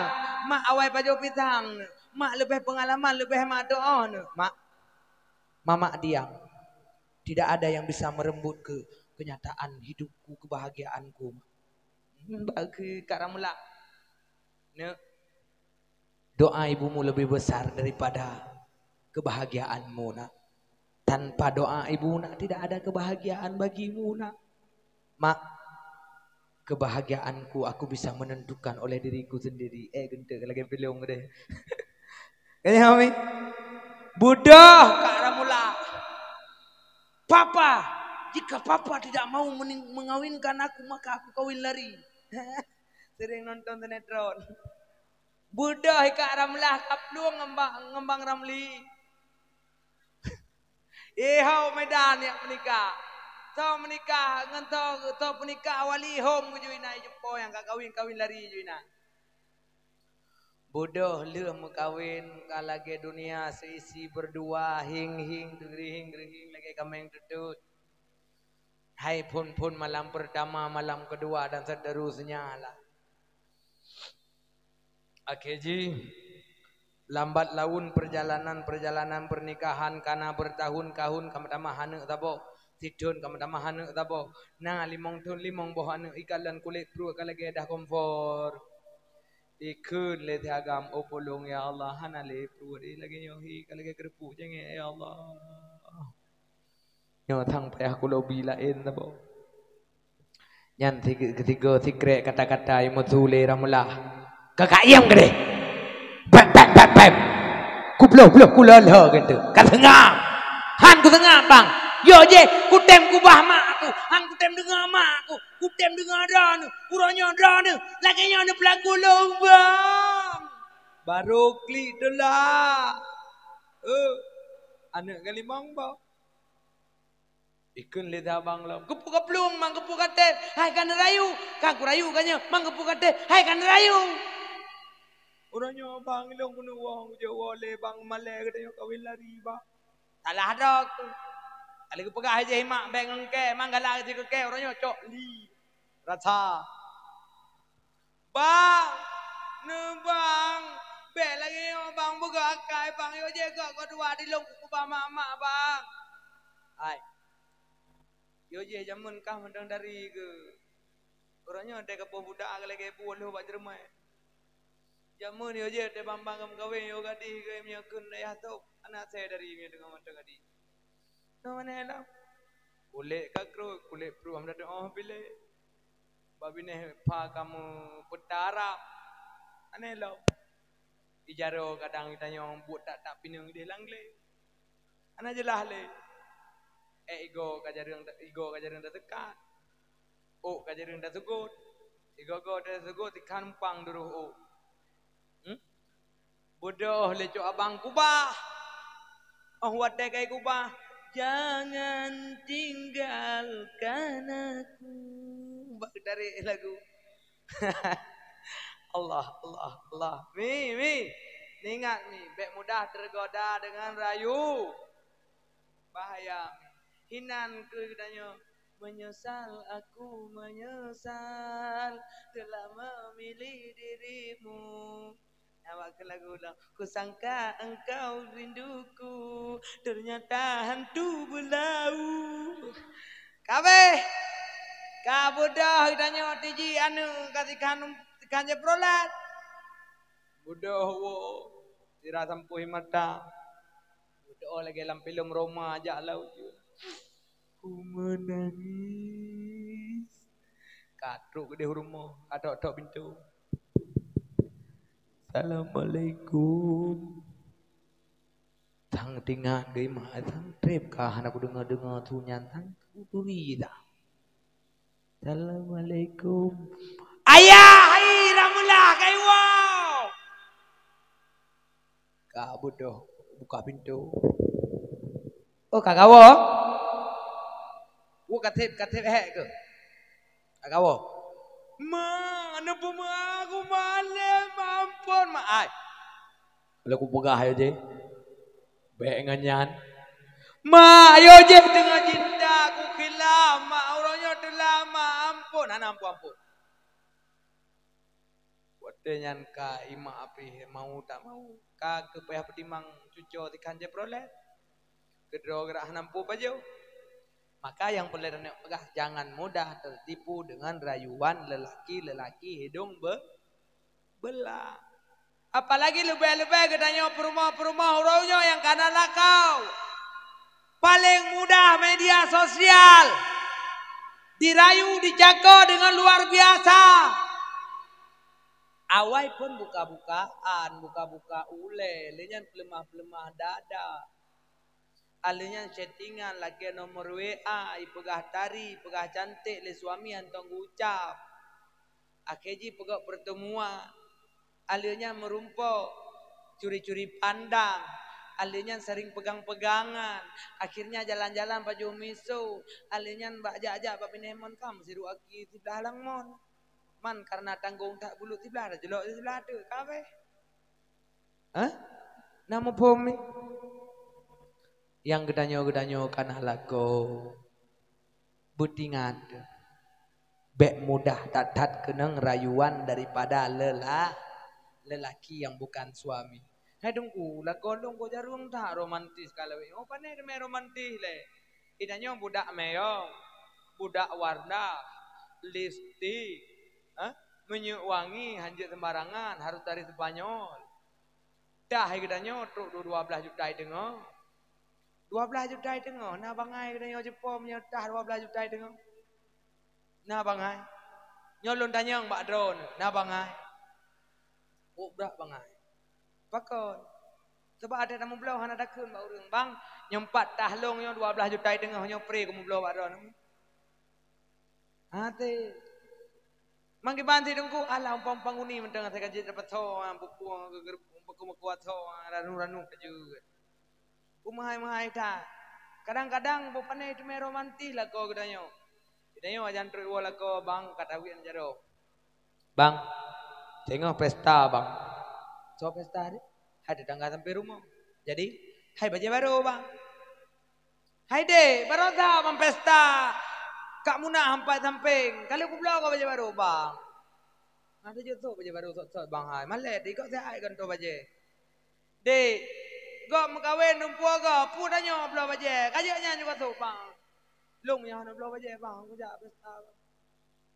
mak awai pajoh pisang, mak lebih pengalaman, lebih mak doa, mak, mama diam. Tidak ada yang bisa merembut ke kenyataan hidupku, kebahagiaanku. Bagi Kak Ramla, doa ibumu lebih besar daripada kebahagiaanmu nak. Tanpa doa ibu nak tidak ada kebahagiaan bagimu nak. Mak, kebahagiaanku aku bisa menentukan oleh diriku sendiri. Gentek lagi film deh. Kayaknya kami bodoh Kak Ramula. Papa, jika papa tidak mau mengawinkan aku maka aku kawin lari. Sering nonton sinetron. Bodoh Kak Ramla kapluang ngembang Ramli. Hau Medan yang menikah. Tau menikah ngan tau penikah awali home ku juina jepo yang kak kawin lari juina. Bodoh lu mau kawin kalage dunia seisi berdua hing lagi kameng tutut. Hai pun malam pertama malam kedua dan seterusnya lah. Oke ji. Lambat laun perjalanan pernikahan karena bertahun-tahun kamu hane tabo. Tidun kamu hane tabo. Nah limong boh hane ikalan kulit pru kalage dah komfor. Ikun le agam opolong ya Allah hana le pru lagi nyohi kalage kerpu jenge ya Allah. Nyo thang payah kulo bilain tabo. Nyan ketiga tikrek kata-kata yang mutule ramulah. Kakayam gede. Beb. Kubloh kulala gitu. Katengah. Han katengah bang. Yo je kutem kubah mak aku. Han kutem dengar mak aku. Kutem dengar dan. Kurangnya dan. Lagi nya pelaku lombang. Baru klik dolah. Anak kali bang bang. Ikun lidah bang lam. Kepu keplung mang kepu kate. Hai kan rayu. Kang rayu kanya mang kepu kate. Hai kan rayu. Orangnya bang ilong kuno wong Jawa le bang male katanya kawin lari bang. Salah dok tu. Kali ku pegah aja mak beng engke manggala aja ke orangnya cok li. Rasa. Bang. Ne bang. Be lagi bang buka akai bang yo je kau dua di long ku ba mak bang. Hai. Yo je jamun kah mendang dari ke. Orangnya ada ke budak lagi puluh bak jermai. Jamun yo je te bambang kam kawin yo gadi ke nya kun ayah tu anak saya dari nya dengan mata gadi. No mana lah. Kulit kakro kulit pru am dah oh bile. Babine pa kamu petara. Ane lo. Ijaro kadang ditanya orang buat tak pinang dia langle. Ana jelah le. Ego kajaring dah tekat. Oh kajaring dah sugut. Ego dah sugut ikan pang dulu oh. Bodoh lecok abang kubah. Oh wadai kai kubah. Jangan tinggalkan aku. Dari lagu. Allah. Mi. Ingat mi. Bek mudah tergoda dengan rayu. Bahaya. Hinan ku tanya. Aku menyesal telah memilih dirimu. Awak ke lagu lah. Kusangka engkau rinduku, ternyata hantu belau. Kabeh, kabudah tanya tiji anu katikan je prolat. Budah wo, tira sampuhi mata. Budah lagi dalam film Roma aja lau. Ku menangis. Katruk di rumah, katok pintu. Assalamualaikum. Thang tinggal gay mah thang trip kah aku dengar tu nyantang turi dah. Assalamualaikum. Ayah, hai Ramula kai wow. Kak bodoh buka pintu. Oh kakak wo. Wo katip hek ke. Kakak wo. Mana pun aku malam ampun maaf. Kalau aku pegah ayo je. Baik nganyan. Ma ayo je dengan cinta aku khilaf. Ma orangnya telah ma ampun. Ampun. Wadenyan ka ima api mau tak mau. Ka kepayah petimang cucu tikan je proleh. Kedua gerak nampu pajau. Maka yang boleh dan pegah jangan mudah tertipu dengan rayuan lelaki hidung belah. Apalagi lebih-lebih katanya perumah orangnya yang kanan lakau. Paling mudah media sosial. Dirayu, dijaga dengan luar biasa. Awai pun buka-bukaan, buka-buka ule, lenyan pelemah-pelemah dada. Alenya chattingan lagi nomor WA, pegah tari, pegah cantik le suami antong ucap. Akeji pegah pertemuan. Alenya merumpok, curi-curi pandang. Alenya sering pegang-pegangan. Akhirnya jalan-jalan paju miso. Alenya mbak ajak pak pinemon kam siru aki tiblah lang mon. Man karena tanggung tak bulu tiblah ada jelok tiblah tu kabe. Hah? Nama pomi. Yang gedanyo kan halako butingan bek mudah tatat kenang rayuan daripada lelaki yang bukan suami. Hai dongku lakolong ko jarum tak romantis kalau oh pane deme romantis le. Idanyo budak meyong, budak warna, lipstik, minyak wangi hanjit sembarangan harus dari Spanyol. Dah idanyo truk 12 juta dengar. 12 juta tengok. Nah bangai kena Jepang punya dah 12 juta tengok. Nah bangai. Nyolon tanya mbak drone. Nah bangai. Oh berak bangai. Pakon. Sebab ada nama belau hana dakun mbak urang. Bang, nyempat tahlong nyo 12 juta tengok nyo free kamu belau mbak drone. Hati. Mangki banti dengku ala umpang uni mentang saya kaji dapat so buku kuat so ranu juga. Umahai tak. Kadang-kadang bopane itu romantis lah kau katanya. Katanya wajan terus wala kau bang kata wian jaro. Bang, tengok pesta bang. So pesta ni, hai tetangga sampai rumah. Jadi, hai baju baru bang. Hai deh, baru dah bang pesta. Kak Muna hampai samping. Kalau aku belau kau baju baru bang. Ada je tu baju baru sok bang hai. Malet di kau saya kan tu baju. Deh. Gak mengkawin numpua gak, pu tanya belau baje, kajaknya juga tu bang. Long yang nak belau baje bang, aku jak pesta.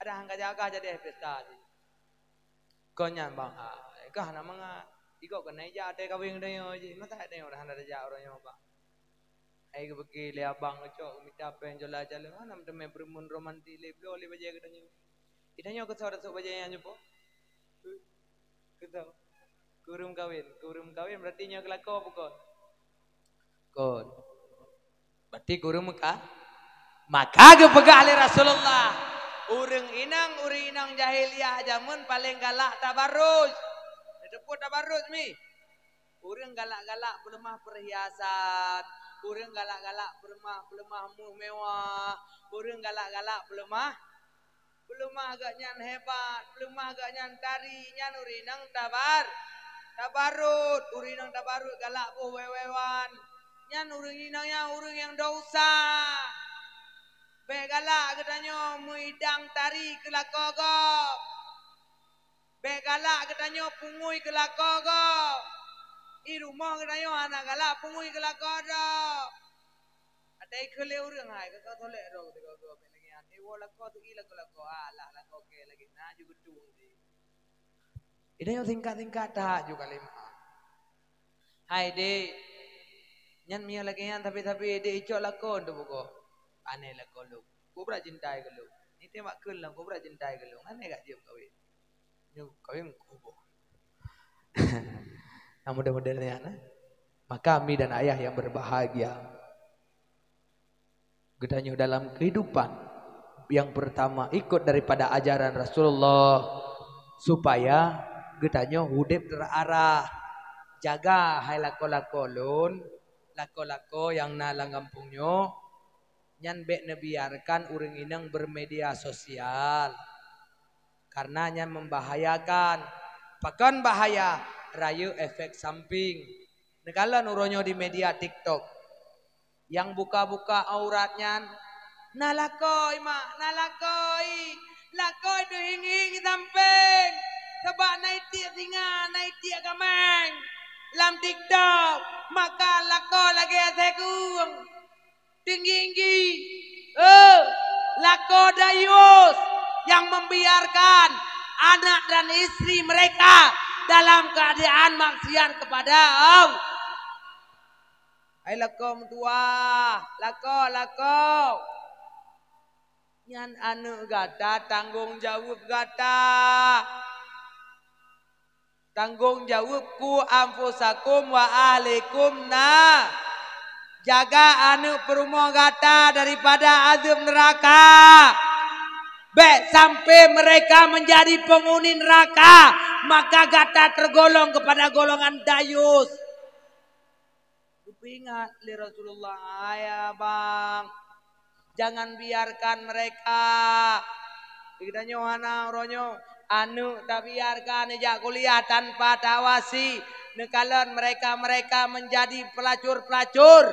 Ada hang jaga jadi pesta. Konyan bang, kah nama ngah, ikut kena ija ada kawin dia je, masa ada orang handa ija orangnya bang. Hai kebeki le abang cok, minta pen jola jalan, mana macam bermun romantis le belau le baje katanya. Itanya aku saudara sok baje yang nyopo. Kita. Kurum kawin berarti nya kelako bukan? Kon. Berarti kurum maka gepegah oleh Rasulullah. Urang inang jahiliyah zaman paling galak tabarruj. Depot tabarruj mi. Urang galak-galak pelemah perhiasan, urang galak-galak pelemah mewah, urang galak-galak pelemah agak nyan hebat, pelemah agak nyan tari, nyan urinang tabarut, urinang tabarut galak po wewewan. Nyan urang yang dosa. Be galak katanya muidang tari kelakogo. Be galak katanya pungui kelakogo. I rumah katanya anak galak pungui kelakogo. Ada ikhle urang hai kau tolek ro kau lagi ate wala kau tu ila kau alah lah kau ke lagi na juga tu. Ini yang tingkat tak juga lima. Hai dek, nyan mia lagi yang tapi dek icok lakon tu buko. Aneh lakon lu. Kau berat cintai ke lu. Ni tembak kel lah kau berat cintai ke lu. Aneh gak jam kawin. Ni kawin kubo. Nah mudah-mudahan maka kami dan ayah yang berbahagia. Gedanya dalam kehidupan yang pertama ikut daripada ajaran Rasulullah supaya getanya hudib terarah, jaga hai lako-lako lun, lako-lako yang nalang kampungnya, nyan bek nebiarkan uring inang bermedia sosial, karena nyan membahayakan, pakan bahaya, rayu efek samping. Negala nuronyo di media TikTok, yang buka-buka auratnya, nalakoi mak, nalakoi, lakoi tu hing-hing samping. Sebab naik tiak singa, naik tiak kameng. Lam TikTok, maka lako lagi asekung. Tinggi-tinggi. Lako dayus yang membiarkan anak dan istri mereka dalam keadaan maksiat kepada Allah. Hai lako mentua, lako. Nyan anu gata tanggung jawab gata. Tanggung jawabku ampusakum wa ahlikum na. Jaga anu perumah gata daripada azab neraka. Baik sampai mereka menjadi penghuni neraka, maka gata tergolong kepada golongan dayus. Ingat li Rasulullah ya bang. Jangan biarkan mereka. Kita nyohana ronyo. Anu tak biarkan ejak kuliah tanpa tawasi. Nekalan mereka menjadi pelacur-pelacur.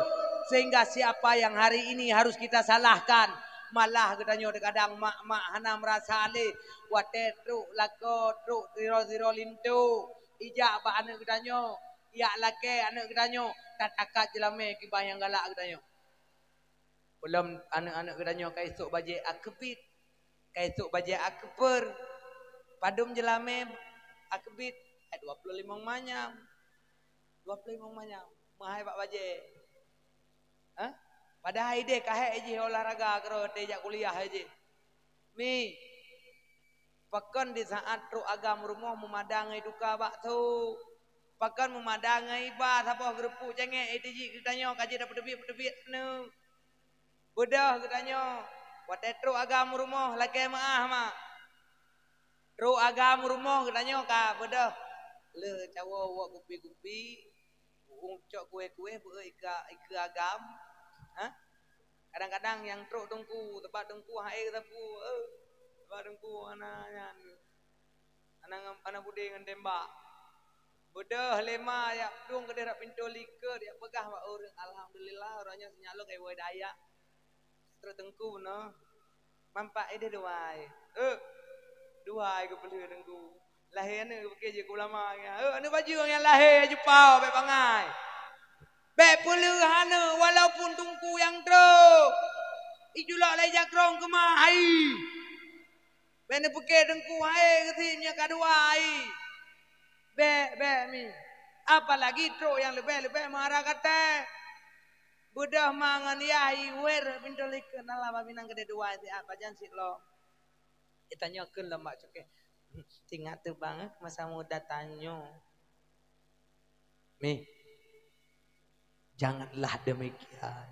Sehingga siapa yang hari ini harus kita salahkan. Malah kita nyoh kadang mak-mak hana merasa alih. Wate truk lako truk tiro-tiro lintu. Ijak apa anu kita nyoh. Ya lake anu kita nyoh. Tatakat jelame kibayang galak kita nyoh. Belum anak-anak kita nyoh kaisuk bajik akebit. Kaisuk bajik akeper. Padum jelame akebit 25 manyam. 25 manyam. Mahai pak bajik. Hah? Pada haide kahe aje olahraga karo tejak kuliah aje. Mi. Pakan di saat ru agam rumah memadang duka bak tu. Pakan memadang iba sapa gerepu cengek itiji kita nyoh kaji dapat debit nu. Budah kita nyoh. Wate ru agam rumah laki maah mak. Ru agam rumah kita nyoh ka budah. Le cawo wak kupi-kupi. Ungcok kue-kue beui ika agam. Hah? Kadang-kadang yang truk dengku, tempat dengku hae tapu. Tempat dengku ananya. Anak bude dengan tembak. Budah lema ya dung ke daerah pintu liker ya pegah mak orang alhamdulillah orangnya senyalo kayak wae daya. Truk dengku no. Mampak ide duai. Duai ke beli dengku. Lahir ni ke je ulama nya. Anu baju yang lahir jupau be bangai. Be puluh hana walaupun tungku yang truk. Ijulak lai jakrong ke mai. Be ne peke dengku hai ketimnya kaduai. Be mi. Apalagi truk yang lebih marah kata. Budah mangan yai wer pindolik kenal apa binang gede dua ti apa jan sik lo. Ditanyakeun lemak coke. Tingat tu banget masa muda tanyo. Mi. Janganlah demikian.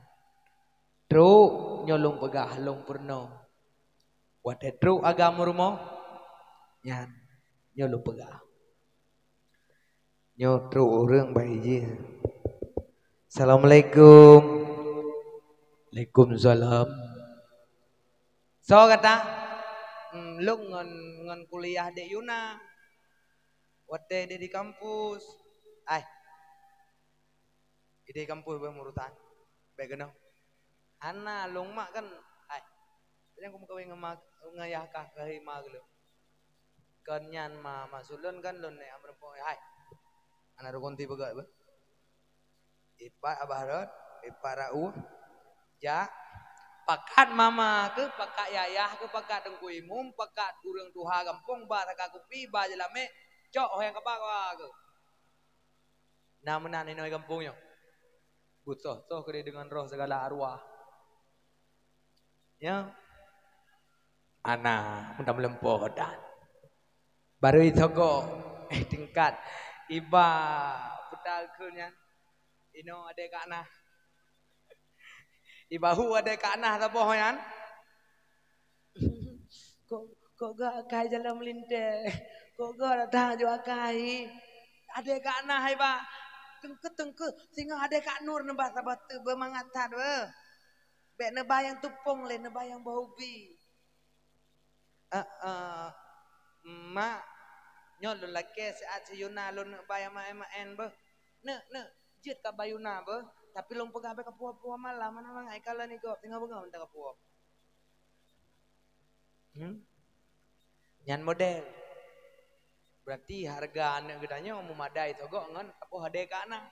Truk nyolong pegah long purno. Wate truk agama rumah. Nyan nyolong pegah. Nyo truk orang baik je. Assalamualaikum. Waalaikumsalam. So kata, lu ngon kuliah di Yuna. Wate di kampus. Di kampus bemurutan. Baik kenal. Ana long mak kan. Yang kamu kawin ngayah kah kahima gelo. Kanyan masulun kan lun ne amrpo. Ana rukunti begat ba. Ipa abarat, ipa rau. Ja pakat mama ke pakat yayah ke pakat dengku imum pakat urang tuha kampung ba taka kupi ba jelame cok hoyang kabak ke. Namenan inoi kampungnya. Butuh toh kede dengan roh segala arwah. Ya. Ana mudah melempodan. Baru itu kok tingkat iba putakeunnya. Ino ada kana. Ibahu ada kana apa hoyan? Kok gak kai jalan melinte. Kok gak datang jua kai. Ada kana hai ba. tengke singa ada Kak Nur nebah sabat bermangatat be. Bek nebayang tupung le nebayang bahubi. Mak nyol lun laki saat sayuna lun bayang ma en be. Ne jit ka bayuna be. Tapi lung pegah be kapua-pua malam mana mang ai kala ni go tinggal benga mentang kapua. Nyan model. Berarti harga anak gedanya memadai togok ngan apa hade ka anak.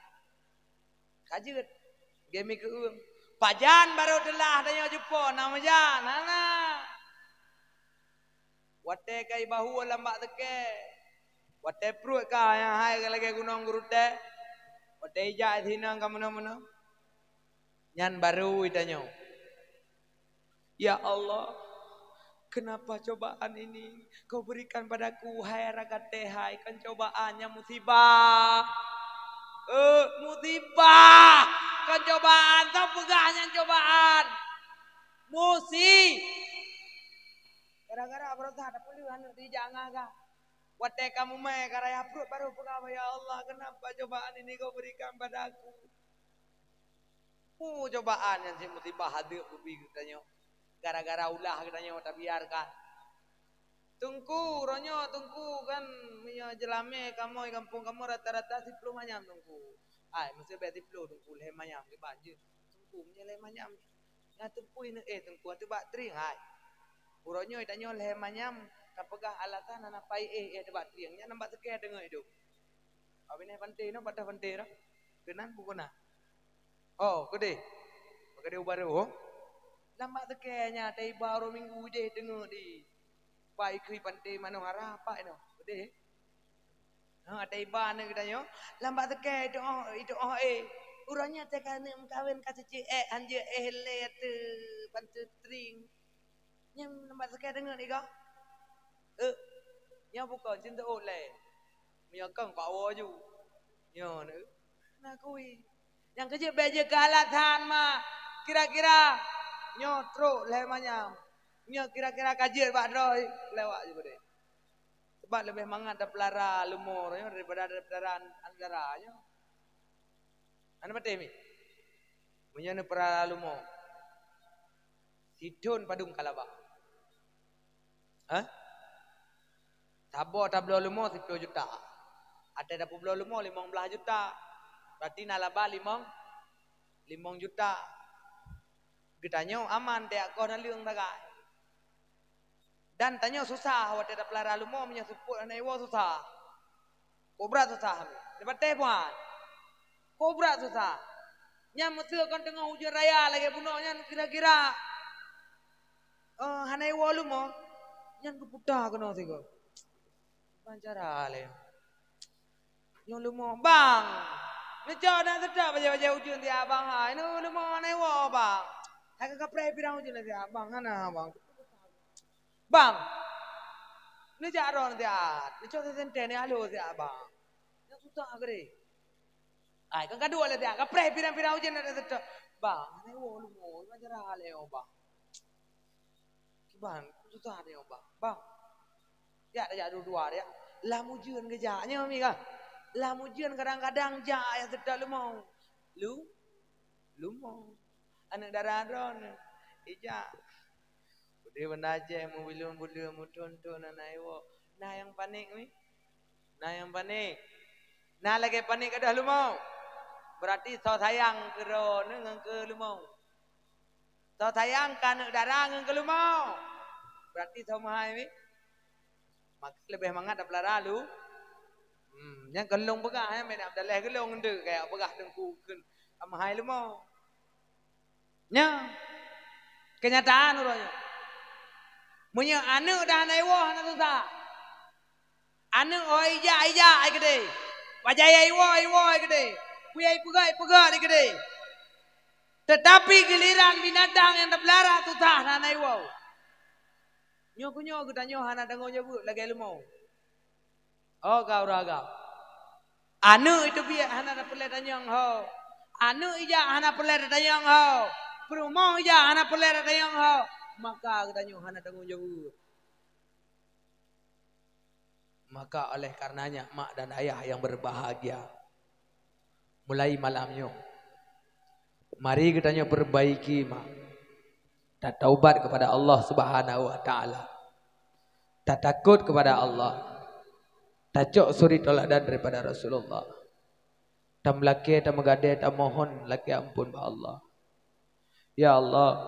Kajeut. Game ke eung. Pajan baru telah danyo jupo nama jan nana. Wate kai bahu lambak teke. Wate perut ka yang hai lagi gunung gurute. Wate ija thinang ka mana-mana. Nyan baru itanyo. Ya Allah. Kenapa cobaan ini kau berikan padaku, hai ragate, hai kan cobaannya musibah. Musibah. Kan cobaan, kau pegahnya cobaan. Musi. Gara-gara berusaha ada puluhan di jangan kah. Wate kamu meh karaya perut baru pegah, ya Allah, kenapa cobaan ini kau berikan padaku? Cobaan yang si musibah hadir lebih katanya. Gara-gara ulah katanya tak biarkan. Tungku ronyo tungku kan punya jelame kamu kampung kamu rata-rata 10 manyam tungku. Ai mesti be 10 tungku leh manyam ke banjir. Tungku punya leh manyam. Ya tungku ini tungku atu bak tring ai. Uronyo itanyo leh manyam kapegah alatan anak pai ada bak tring nya nampak teke dengar hidup. Abine pante no pada pante no. Kenan bukuna. Oh, gede. Gede baru. Oh. Lambat tekenya dari baru minggu deh dengar di baik kui pantai Manohara apa itu deh. Ada iban kita yo. Lambat teke itu urangnya tekan kawin kasih anje let pantai string. Nya lambat teke dengar ni kau. Nya bukan cinta oleh. Menyakang bawa ju. Nya nak kui. Yang kerja beja galatan mah kira-kira nyotro lemanya. Nyo kira-kira kajir Pak Roy lewat juga deh. Sebab lebih mangat ada pelara lumur daripada ada pelara andaranya. Anu betul mi. Punya nu pelara lumur. Sidon padung kalaba. Tabo tablo lumur 10 juta. Ada tablo lumur 15 juta. Berarti nalaba 5 juta. Gedanya aman dia kau dah liung dagai. Dan tanya susah awak tidak pelara lumur punya support anak iwa susah. Kobra susah. Dapat tepuan. Kobra susah. Nya mesti kan tengah hujan raya lagi bunuhnya kira-kira. Anak iwa lumur. Nya keputar kena sih kau. Pancara le. Yang lumur bang. Ni jangan sedap baca-baca hujan dia abang ha. Ini lumur anak iwa bang. Hai kapre pirang hujan dia abang kana bang. Bang, ni jaron dia, ni coba senten ni halo dia bang. Yang susah agre. Ai kan kedua le dia, kapre pirang-pirang hujan ada tetap. Bang, ni wolu mo, macam hale o bang. Bang, susah ni o bang. Bang, ya ada dua dia. Lah mujian kejaknya mi kan. Lah mujian kadang-kadang jak yang sedap lu mau. Lu mau. Anak daradon. Ijak. Dia menaje mobilun bulu mutonton anak iwo. Nah yang panik ni. Nah yang panik. Nah lagi panik kada lu mau. Berarti so sayang kero nang ke lu mau. So sayang kan darah nang ke lu mau. Berarti so mahai ni. Mak lebih mangat dah pelara lu. Yang gelong pegah ya menak daleh gelong nde kayak pegah dengku keun. Mahai lu mau. Nya kenyataan urangnya. Punya anak dah naik wah nak susah. Anak ija ai gede. Wajah ai wah gede. Punya pegai gede. Tetapi giliran binatang yang terpelihara susah nak naik wah. Nyo kita nyo hana dengo nyo lagi lu mau. Oh kau raga. Anak itu biar hana pelihara yang ho. Anak ija hana pelihara yang ho. Perumah ija hana pelihara yang ho. Maka katanya hana tanggung jawab. Maka oleh karenanya mak dan ayah yang berbahagia. mulai malamnya. Mari kita perbaiki dan taubat kepada Allah Subhanahu wa taala. Tak takut kepada Allah. Tak cok suri toladan daripada Rasulullah. Tak melaki, tak megade, tak mohon laki ampun ba Allah. Ya Allah,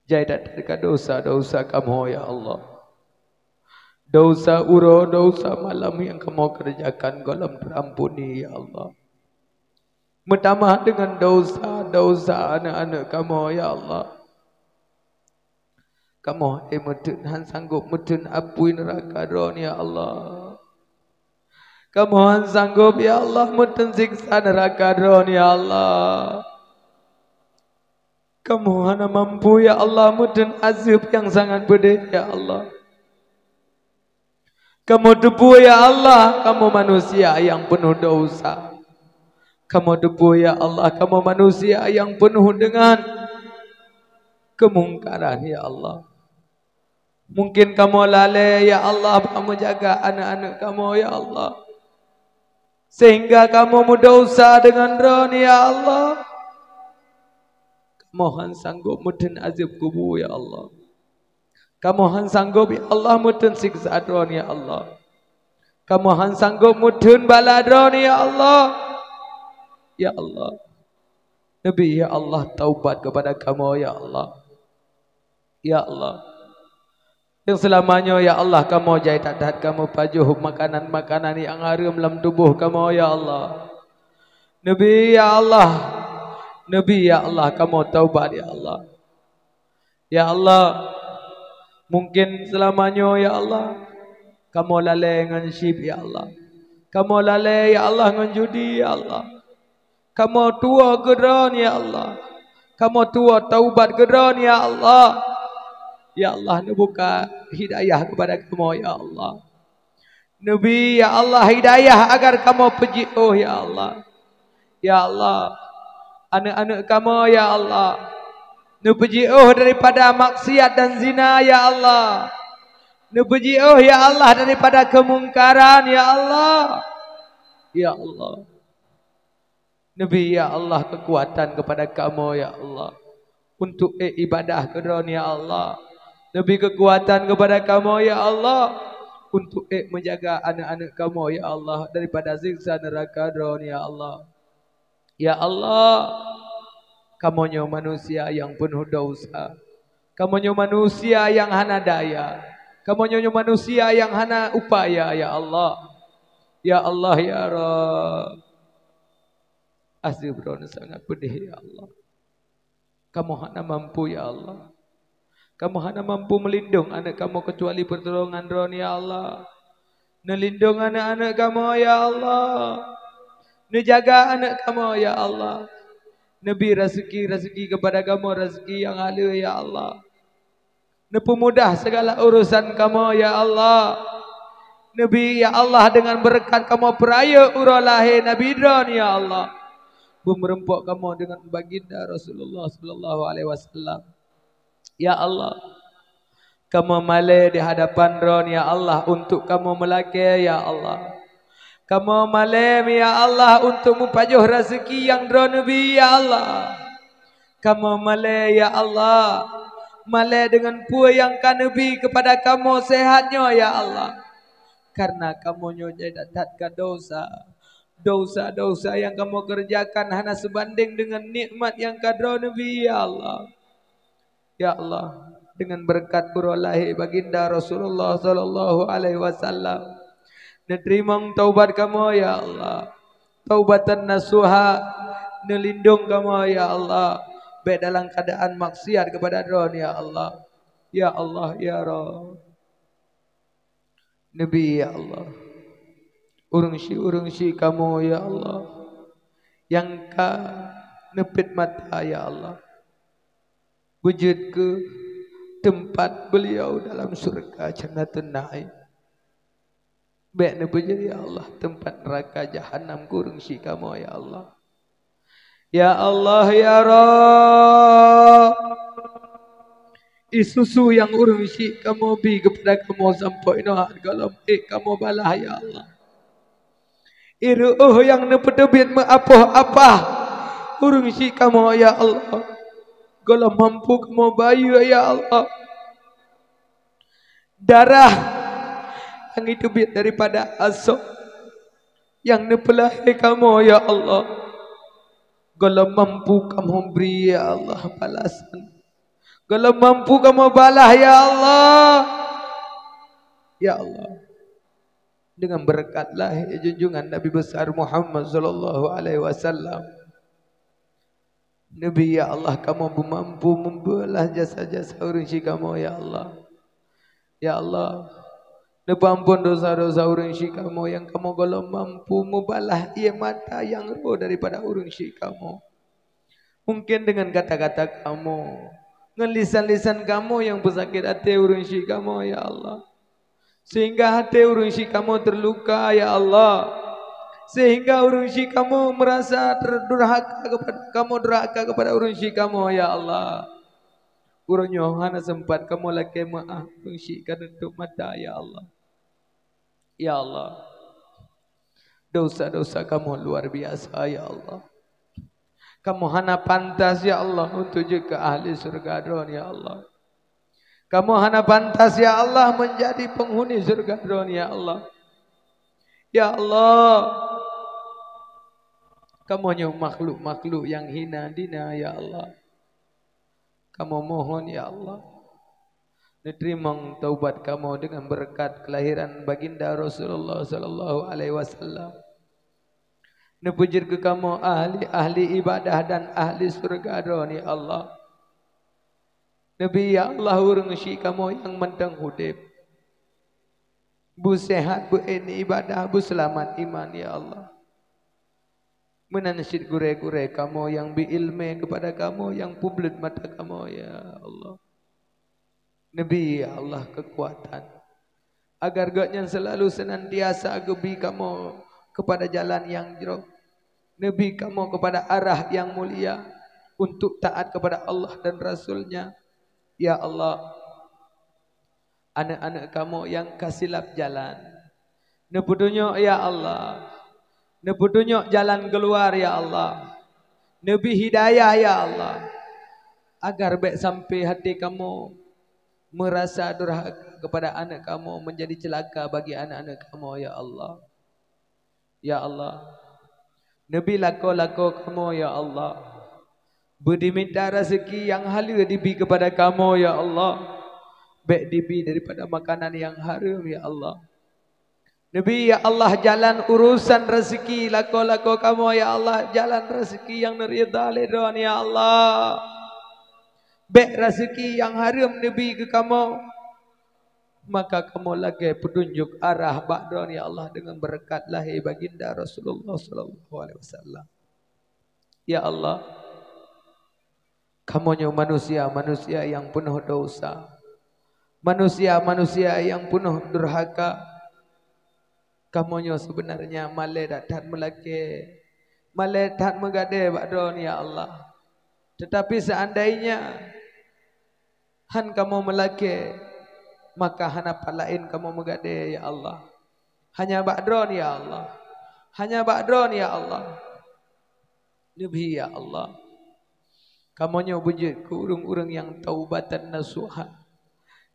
jaidat dari dosa-dosa kamu ya Allah. Dosa uro, dosa malam yang kamu kerjakan golem terampuni ya Allah. Bertambah dengan dosa-dosa anak-anak kamu ya Allah. Kamu mutun han sanggup mutun apui neraka ron ya Allah. Kamu han sanggup ya Allah mutun siksa neraka ron ya Allah. Kamu hana mampu ya Allah mutun azab yang sangat pedih ya Allah. Kamu debu ya Allah, kamu manusia yang penuh dosa. Kamu debu ya Allah, kamu manusia yang penuh dengan kemungkaran ya Allah. Mungkin kamu lalai ya Allah, kamu jaga anak-anak kamu ya Allah. Sehingga kamu berdosa dengan ron ya Allah. Kamu han sanggup mudun azab kubur ya Allah. Kamu han sanggup ya Allah mudun siksa ron ya Allah. Kamu han sanggup mudun bala ron ya Allah. Ya Allah, Nabi ya Allah taubat kepada kamu ya Allah. Ya Allah, yang selamanya ya Allah kamu jahit adat kamu pajuh makanan-makanan yang harum dalam tubuh kamu ya Allah. Nabi ya Allah, Nabi ya Allah kamu taubat ya Allah. Ya Allah, mungkin selamanya ya Allah kamu lalai dengan syib ya Allah. Kamu lalai ya Allah dengan judi ya Allah. Kamu tua geran ya Allah. Kamu tua taubat geran ya Allah. Ya Allah, buka hidayah kepada kamu ya Allah. Nabi ya Allah hidayah agar kamu puji oh ya Allah. Ya Allah, anak-anak kamu ya Allah. Puji oh daripada maksiat dan zina ya Allah. Puji oh ya Allah daripada kemungkaran ya Allah. Ya Allah. Nabi ya Allah kekuatan kepada kamu ya Allah. Untuk ibadah keron ya Allah. Nabi kekuatan kepada kamu ya Allah. Untuk menjaga anak-anak kamu ya Allah. Daripada siksa neraka keron ya Allah. Ya Allah. Kamu manusia yang penuh dosa. Kamu manusia yang hana daya. Kamu manusia yang hana upaya ya Allah. Ya Allah ya Rabb. Asli beron sangat pedih ya Allah. Kamu hanya mampu ya Allah. Kamu hanya mampu melindung anak kamu kecuali pertolongan ron ya Allah. Melindung anak-anak kamu ya Allah. Menjaga anak kamu ya Allah. Nabi rezeki kepada kamu rezeki yang halal ya Allah. Nepemudah segala urusan kamu ya Allah. Nabi ya Allah dengan berkat kamu peraya uralahi Nabi ron ya Allah. Merempok kamu dengan baginda Rasulullah sallallahu alaihi wasallam. Ya Allah, kamu malai di hadapan ron ya Allah untuk kamu melaki ya Allah. Kamu malai ya Allah untuk mempajuh rezeki yang ron Nabi ya Allah. Kamu malai ya Allah, malai dengan pua yang kan Nabi kepada kamu sehatnya ya Allah. Karena kamu datangkan dosa. Dosa-dosa yang kamu kerjakan hanya sebanding dengan nikmat yang kadro Nabi ya Allah. Ya Allah, dengan berkat berolahi baginda Rasulullah sallallahu alaihi wasallam. Nerima taubat kamu ya Allah. Taubatan nasuha, nelindung kamu ya Allah. Baik dalam keadaan maksiat kepada ron ya Allah. Ya Allah ya Rabb. Nabi ya Allah. Urungsi kamu ya Allah. Yang ka nepit mata ya Allah. Wujud ke tempat beliau dalam surga Jannatun Na'im. Baik wujud ya Allah. Tempat neraka Jahannam urungsi kamu ya Allah. Ya Allah ya Rabb. Isusu yang urungsi kamu bi kepada kamu sampai nak dalam kamu balah ya Allah. Iru yang nepedebit apa urung si kamu ya Allah. Kalau mampu kamu bayu ya Allah. Darah yang itu biar daripada asok yang nepelahi kamu ya Allah. Kalau mampu kamu beri ya Allah balasan. Kalau mampu kamu balah ya Allah. Ya Allah. Dengan berkatlah junjungan Nabi besar Muhammad sallallahu alaihi wasallam. Nabi ya Allah, kamu mampu membelah jasa-jasa orang si kamu ya Allah. Ya Allah, ampun dosa-dosa orang si kamu yang kamu kalau mampu membalah ia mata yang roh daripada orang si kamu. Mungkin dengan kata-kata kamu, ngelisan-lisan kamu yang bersakit hati orang si kamu ya Allah. Sehingga hati urung si kamu terluka ya Allah. Sehingga urung si kamu merasa durhaka kepada kamu, durhaka kepada urung si kamu ya Allah. Urungnya hana sempat kamu lagi maaf urung si kan untuk mata ya Allah. Ya Allah. Dosa-dosa kamu luar biasa ya Allah. Kamu hana pantas ya Allah untuk juga ahli surga don ya Allah. Kamu hana pantas ya Allah menjadi penghuni surga don ya Allah. Ya Allah. Kamu hanya makhluk-makhluk yang hina dina ya Allah. Kamu mohon ya Allah. Diterima taubat kamu dengan berkat kelahiran baginda Rasulullah sallallahu alaihi wasallam. Nepujir ke kamu ahli ibadah dan ahli surga don ya Allah. Nabi ya Allah urung si kamu yang mentang hudib. Bu sehat, bu ini ibadah, bu selamat iman ya Allah. Menansyid gure-gure kamu yang biilme kepada kamu, yang publik mata kamu ya Allah. Nabi ya Allah kekuatan. Agar gaknya selalu senantiasa gebi kamu kepada jalan yang jauh. Nabi kamu kepada arah yang mulia. Untuk taat kepada Allah dan Rasulnya. Ya Allah, anak-anak kamu yang kasilap jalan, nebudunya ya Allah, nebudunya jalan keluar ya Allah, nebi hidayah ya Allah, agar baik sampai hati kamu merasa durhaka kepada anak kamu menjadi celaka bagi anak-anak kamu ya Allah. Ya Allah, nebi lako-lako kamu ya Allah. Budi minta rezeki yang halal dibi kepada kamu ya Allah. Baik dibi daripada makanan yang haram ya Allah. Nabi ya Allah jalan urusan rezeki lako-lako kamu ya Allah. Jalan rezeki yang nerida ledon ya Allah. Baik rezeki yang haram Nabi ke kamu. Maka kamu lagi petunjuk arah ba'don ya Allah. Dengan berkat lahir baginda Rasulullah sallallahu alaihi wasallam. Ya Allah. Kamunya manusia-manusia yang penuh dosa. Manusia-manusia yang penuh durhaka. Kamunya sebenarnya malai datang melaki. Malai datang megade ba'don ya Allah. Tetapi seandainya han kamu melaki, maka hana palain kamu megade ya Allah. Hanya ba'don ya Allah. Hanya ba'don ya Allah. Nabi ya Allah. Kamunya wujud ke urang-urang yang taubatan nasuhan.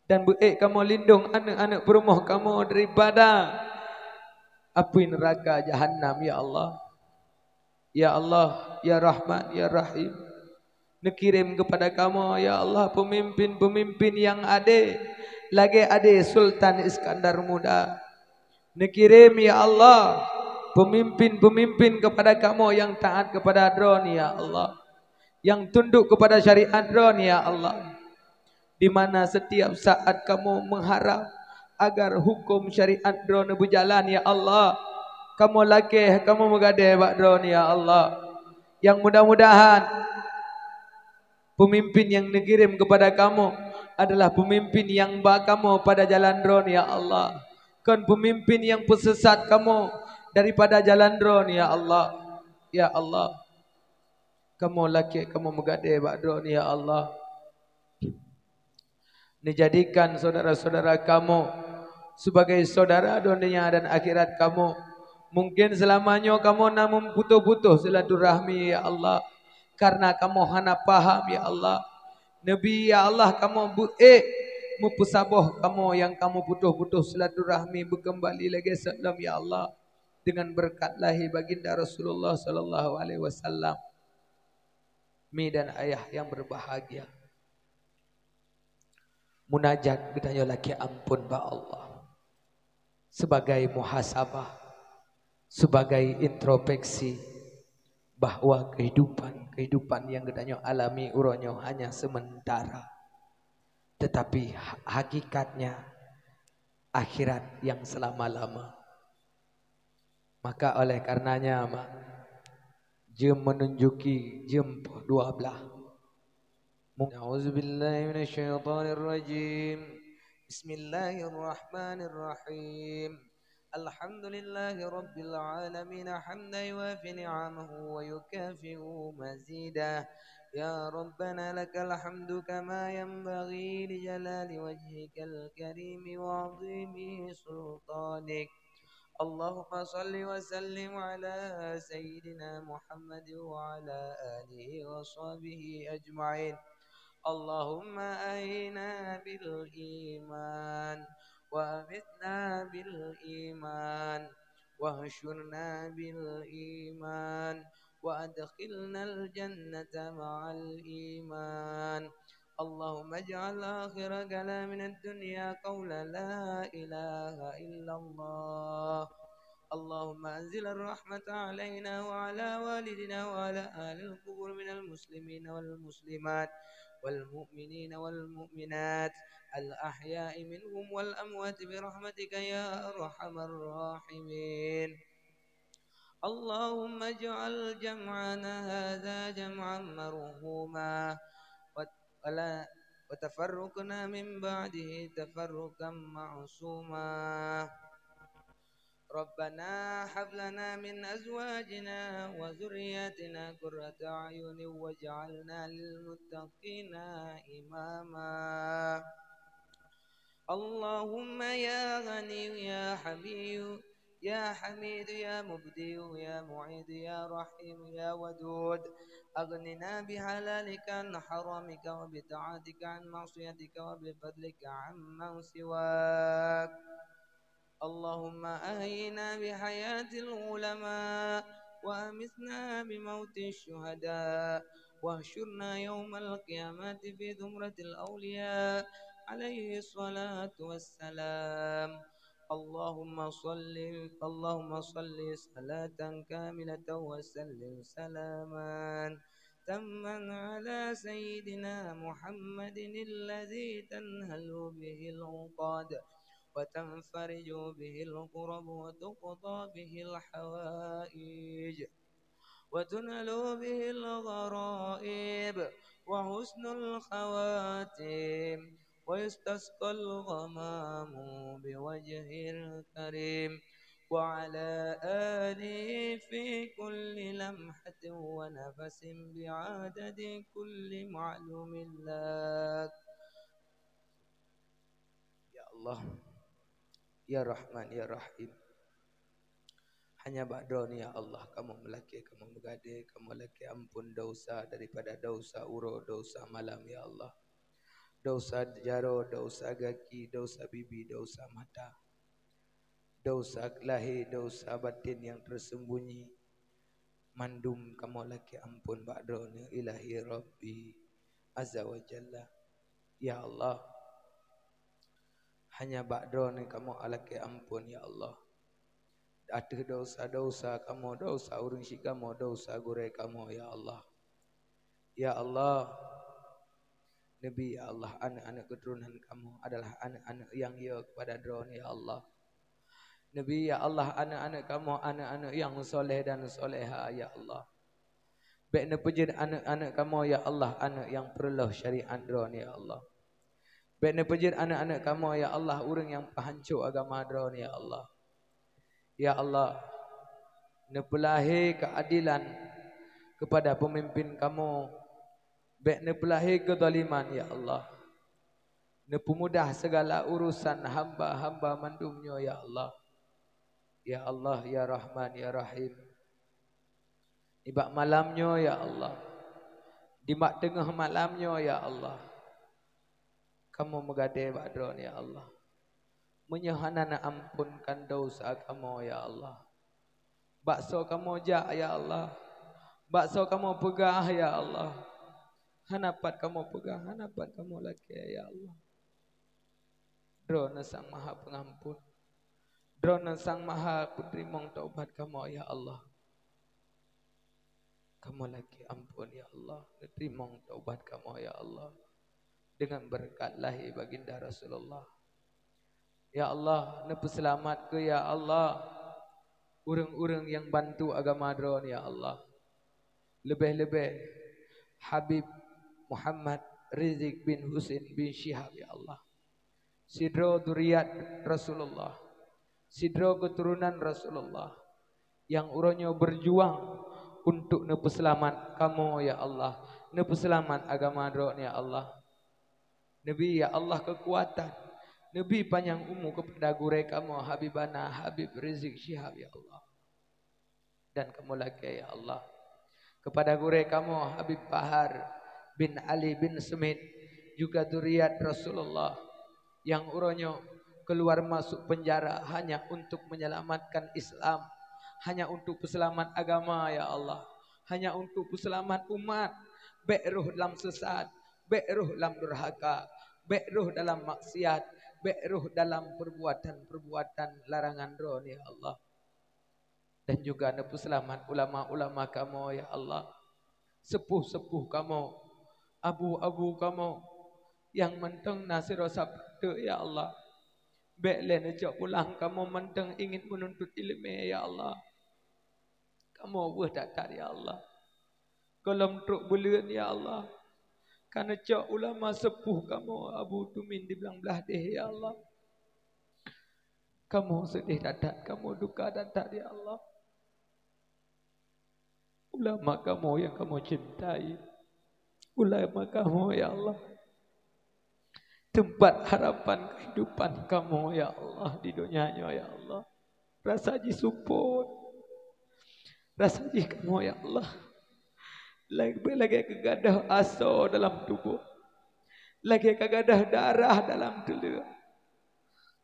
Dan kamu lindung anak-anak berumah kamu daripada api neraka jahannam ya Allah. Ya Allah, ya Rahman, ya Rahim. Nekirim kepada kamu ya Allah pemimpin-pemimpin yang ada. Lagi ada Sultan Iskandar Muda. Nekirim ya Allah pemimpin-pemimpin kepada kamu yang taat kepada Adron ya Allah. Yang tunduk kepada syariat Adron ya Allah. Di mana setiap saat kamu mengharap agar hukum syariat Adron berjalan ya Allah. Kamu lakih, kamu mengadai Adron ya Allah. Yang mudah-mudahan pemimpin yang dikirim kepada kamu adalah pemimpin yang bawa kamu pada jalan Adron ya Allah. Kan pemimpin yang pesesat kamu daripada jalan Adron ya Allah. Ya Allah. Kamu laki, kamu mengadai Adron ya Allah. Dijadikan saudara-saudara kamu sebagai saudara dunia dan akhirat kamu. Mungkin selamanya kamu namun putus-putus silaturahmi ya Allah. Karena kamu hana paham ya Allah. Nabi ya Allah kamu mempusabah kamu yang kamu putus-putus silaturahmi berkembali lagi salam ya Allah. Dengan berkat lahir baginda Rasulullah sallallahu alaihi wasallam. Mi dan ayah yang berbahagia. Munajat bertanya lagi ampun ba Allah. Sebagai muhasabah, sebagai introspeksi bahwa kehidupan yang kita alami uronyo hanya sementara, tetapi hakikatnya akhirat yang selama-lama. Maka oleh karenanya jam menunjuki jam 12. A'udzubillahi minasyaitonirrajim. Bismillahirrahmanirrahim. Alhamdulillahi rabbil alamin hamdan yuwafi ni'amahu wa yukafi'u mazidah. Ya Rabbana lakal hamdu kama yanbaghi li jalali wajhikal karim wa 'azimi sultanik. Allahumma salli wa sallim ala sayyidina Muhammad wa ala alihi wa sahbihi ajma'in. Allahumma ahina bil iman wa amitna bil iman wa hsyurna bil iman wa adkhilna al jannata ma'al iman. Allahumma ij'al akhira kalamina ad-dunya qawla la ilaha illallah. Allahumma anzil ar-rahmata alaina wa ala walidina wa ala ahli al-qubur minal muslimin wal muslimat والمؤمنين والمؤمنات الأحياء منهم والأموات برحمتك يا أرحم الراحمين. اللهم اجعل جمعنا هذا جمعا مرحوما وتفرقنا من بعده تفرقا معصوما. ربنا هب لنا من أزواجنا وذرياتنا قرة أعين واجعلنا للمتقين إماما. اللهم يا غني يا حميد يا حميد يا مبدي يا معيد يا رحيم يا ودود أغننا بحلالك عن حرامك وبطاعتك عن معصيتك وبفضلك عمن سواك. اللهم أهينا بحياة العلماء وأمتنا بموت الشهداء واحشرنا يوم القيامة في زمرة الأولياء عليه الصلاة والسلام. اللهم صل صلاة كاملة وسلم سلاما تما على سيدنا محمد الذي تنهل به العقاد وتنفرج به الكرب وتقضى به الحوائج وتنال به الغرائب وحسن الخواتيم ويستسقى الغمام بوجه الكريم وعلى آله في كل لمحة ونفس بعدد كل معلوم لك. يا الله Ya Rahman, Ya Rahim. Hanya ba'doni ya Allah. Kamu melaki, kamu megade, kamu melaki ampun dosa daripada dosa uro, dosa malam ya Allah. Dosa jaro, dosa gaki, dosa bibi, dosa mata. Dosa lahir, dosa batin yang tersembunyi. Mandum kamu laki ampun ba'doni ilahi Rabbi Azza wa Jalla. Ya Allah. Hanya ba'doni kamu alaki ampun ya Allah. Ada dosa-dosa kamu, dosa urung si kamu, dosa gure kamu ya Allah. Ya Allah. Nabi ya Allah, anak-anak keturunan kamu adalah anak-anak yang ya kepada drone ya Allah. Nabi ya Allah, anak-anak kamu anak-anak yang soleh dan soleha ya Allah. Baiknya puji anak-anak kamu ya Allah, anak yang perlu syariat drone ya Allah. Baiknya pejir anak-anak kamu ya Allah, orang yang pahancur agama drone ya Allah. Ya Allah, nepelahi keadilan kepada pemimpin kamu. Baik nepelahi kezaliman ya Allah. Nepemudah segala urusan hamba-hamba mandumnya ya Allah. Ya Allah, Ya Rahman, Ya Rahim. Ibak malamnya, Ya Allah. Di mak tengah malamnya, Ya Allah. Kamu megade badron, Ya Allah. Menyohanana ampunkan dosa kamu, Ya Allah. Bakso kamu jak, Ya Allah. Bakso kamu pegah, Ya Allah. Hanapat kamu pegah, hanapat kamu laki, Ya Allah. Drona sang maha pengampun. Drona sang maha putri mong taubat kamu, Ya Allah. Kamu lagi ampun, Ya Allah. Terima taubat kamu, Ya Allah. Dengan berkat lahir baginda Rasulullah. Ya Allah, nepu selamat ke, Ya Allah. Urang-urang yang bantu agama dron, Ya Allah. Lebih-lebih Habib Muhammad Rizik bin Husain bin Syihab, Ya Allah. Sidro Duriyat Rasulullah. Sidro keturunan Rasulullah. Yang uronyo berjuang untuk nepu selamat kamu, Ya Allah. Nepu selamat agama dron, Ya Allah. Nabi, Ya Allah, kekuatan. Nabi panjang umur kepada gure kamu, Habibana Habib Rizik Syihab, Ya Allah. Dan kamu lagi, Ya Allah. Kepada gure kamu, Habib Bahar bin Ali bin Smith. Juga duriat Rasulullah. Yang uronyo keluar masuk penjara hanya untuk menyelamatkan Islam. Hanya untuk peselamat agama, Ya Allah. Hanya untuk peselamat umat. Baik ruh dalam sesat, baik ruh dalam durhaka, baik ruh dalam maksiat, baik ruh dalam perbuatan-perbuatan larangan roh, Ya Allah. Dan juga nepu selamat ulama-ulama kamu, Ya Allah. Sepuh-sepuh kamu, abu-abu kamu, yang menteng nasir sabda, Ya Allah. Baik lain ajak pulang kamu menteng ingin menuntut ilmu, Ya Allah. Kamu berdatar, Ya Allah. Kolam truk bulan, Ya Allah. Karena cak ulama sepuh kamu, Abu Tumin di belang belah deh, Ya Allah. Kamu sedih dadat, kamu duka dadat, Ya Allah. Ulama kamu yang kamu cintai. Ulama kamu, Ya Allah. Tempat harapan kehidupan kamu, Ya Allah. Di dunianya, Ya Allah. Rasa ji support. Rasa ji kamu, Ya Allah. Lagi kegadah aso dalam tubuh. Lagi kegadah darah dalam telinga.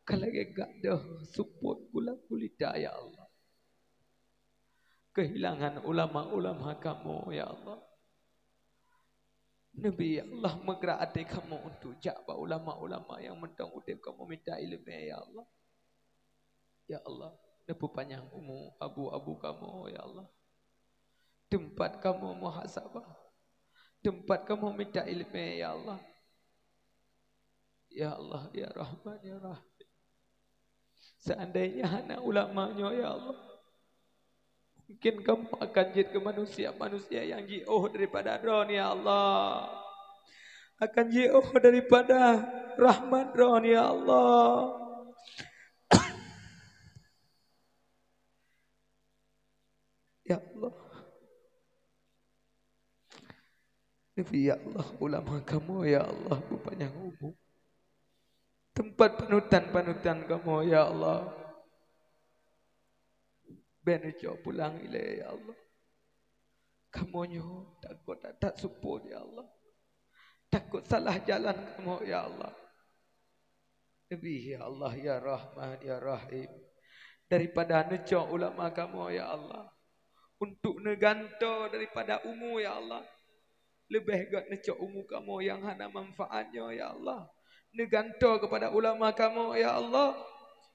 Kalau kegadah support gula gulita, Ya Allah. Kehilangan ulama-ulama kamu, Ya Allah. Nabi, Ya Allah, menggerak hati kamu untuk jaga ulama-ulama yang mentang udip kamu minta ilmu, Ya Allah. Ya Allah, nepu panjang umur abu-abu kamu, Ya Allah. Tempat kamu muhasabah. Tempat kamu minta ilmu, Ya Allah. Ya Allah, Ya Rahman, Ya Rahim. Seandainya anak ulamanya, Ya Allah. Mungkin kamu akan jadi ke manusia-manusia yang jauh daripada Ron, Ya Allah. Akan jauh daripada rahmat Ron, Ya Allah. Ya Allah. Nabi, Ya Allah, ulama kamu, Ya Allah, berpanjang umur. Tempat panutan-panutan kamu, Ya Allah. Benujo pulang ilai, Ya Allah. Kamu nyo takut tak support, Ya Allah. Takut salah jalan kamu, Ya Allah. Nabi, Ya Allah, Ya Rahman, Ya Rahim. Daripada nejo ulama kamu, Ya Allah. Untuk neganto daripada umur, Ya Allah. Lebih gat nejo umur kamu yang hana manfaatnya, Ya Allah. Neganto kepada ulama kamu, Ya Allah.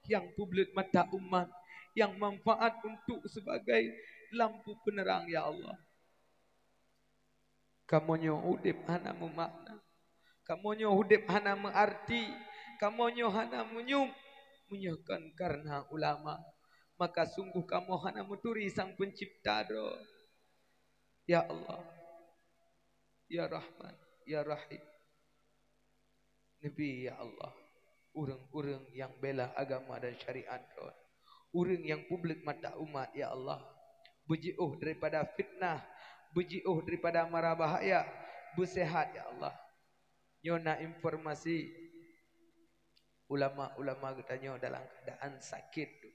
Yang publik mata umat. Yang manfaat untuk sebagai lampu penerang, Ya Allah. Kamu nyo udip hana memakna. Kamu nyo udip hana mengarti. Kamu nyo hana menyukan karena ulama. Maka sungguh kamu hana muturi sang pencipta do. Ya Allah. Ya Rahman. Ya Rahim. Nabi, Ya Allah. Urang-urang yang bela agama dan syariat do. Urang yang publik mata umat, Ya Allah. Berjauh daripada fitnah. Berjauh daripada mara bahaya. Bersehat, Ya Allah. Nyona informasi ulama-ulama katanya dalam keadaan sakit tu.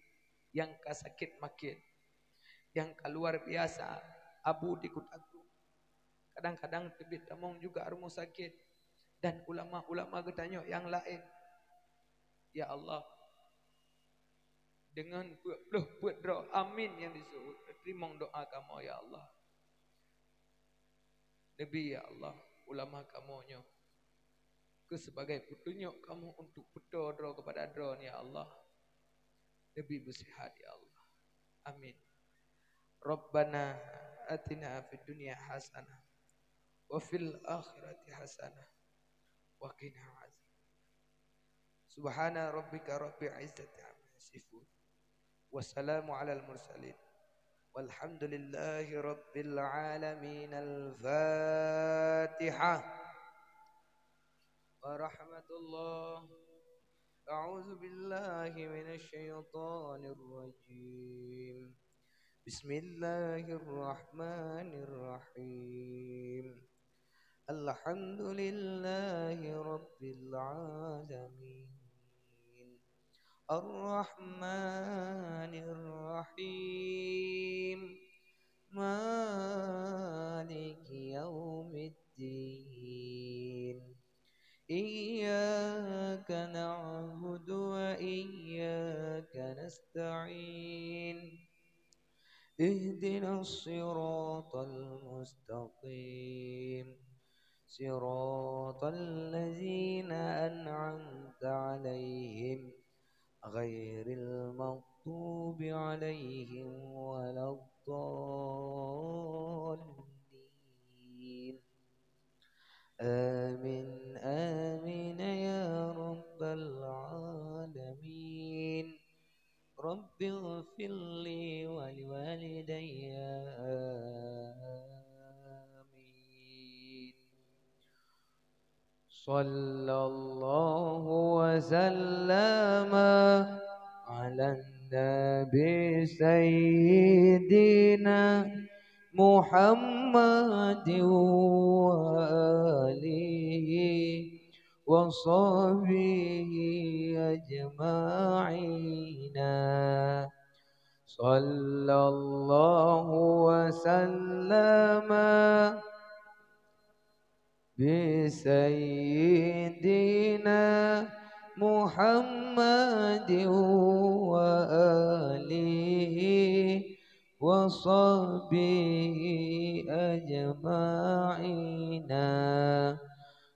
yang kasakit makin, yang keluar biasa, abu di kutaku. Kadang-kadang tebit tamong juga armu sakit. Dan ulama-ulama getanya yang lain. Ya Allah, dengan buat doa amin yang disuruh, terima doa kamu ya Allah. Nabi ya Allah, ulama kamunya, ke sebagai petunjuk kamu untuk berdoa kepada drone ya Allah. Nabi bersihat ya Allah. Amin. Rabbana atina fid dunya hasanah wa fil akhirati hasanah wa qina azab. Subhana rabbika rabbil izzati amma yasifun. Wassalamu alal mursalin. Walhamdulillahi rabbil alamin. Al-Fatihah. Wa rahmatullah. A'udzu billahi minasy syaithanir rajim. Bismillahirrahmanirrahim. Alhamdulillahi rabbil alamin. Ar-Rahmanir Rahim. Maliki yaumiddin. Iyyaka na'budu wa iyyaka nasta'in. Ihdinas siratal mustaqim. Siratal ladzina an'amta 'alaihim ghairil maghdubi 'alaihim waladdallin. Amin amin ya rabbal alamin. Rabbi ighfirli wa liwalidayya. Amin. Sallallahu wa sallama ala nabi sayyidina Muhammadin wa alihi wa sahbihi ajma'ina. Sallallahu wa sallama bi sayyidina Muhammadin wa alihi wa sahbihi ajma'ina.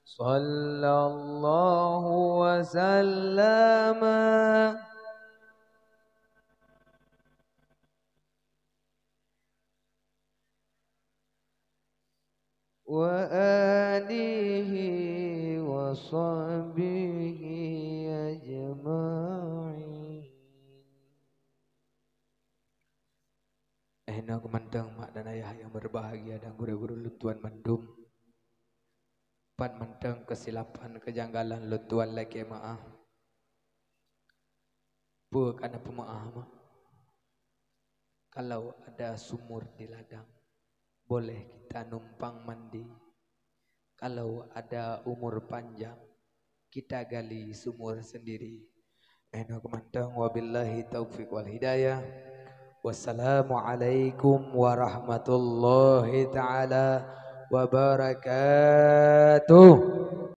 Sallallahu wa sallama wa alihi wa sahbihi ajma'in. Ehna kumandang mak dan ayah yang berbahagia dan guru-guru luntuan mandum. Pan mandang kesilapan kejanggalan luntuan lagi maaf. Bukan apa maaf. Kalau ada sumur di ladang, boleh kita numpang mandi. Kalau ada umur panjang, kita gali sumur sendiri. Ehna kumandang wabillahi taufiq wal hidayah. Wassalamualaikum warahmatullahi ta'ala wabarakatuh.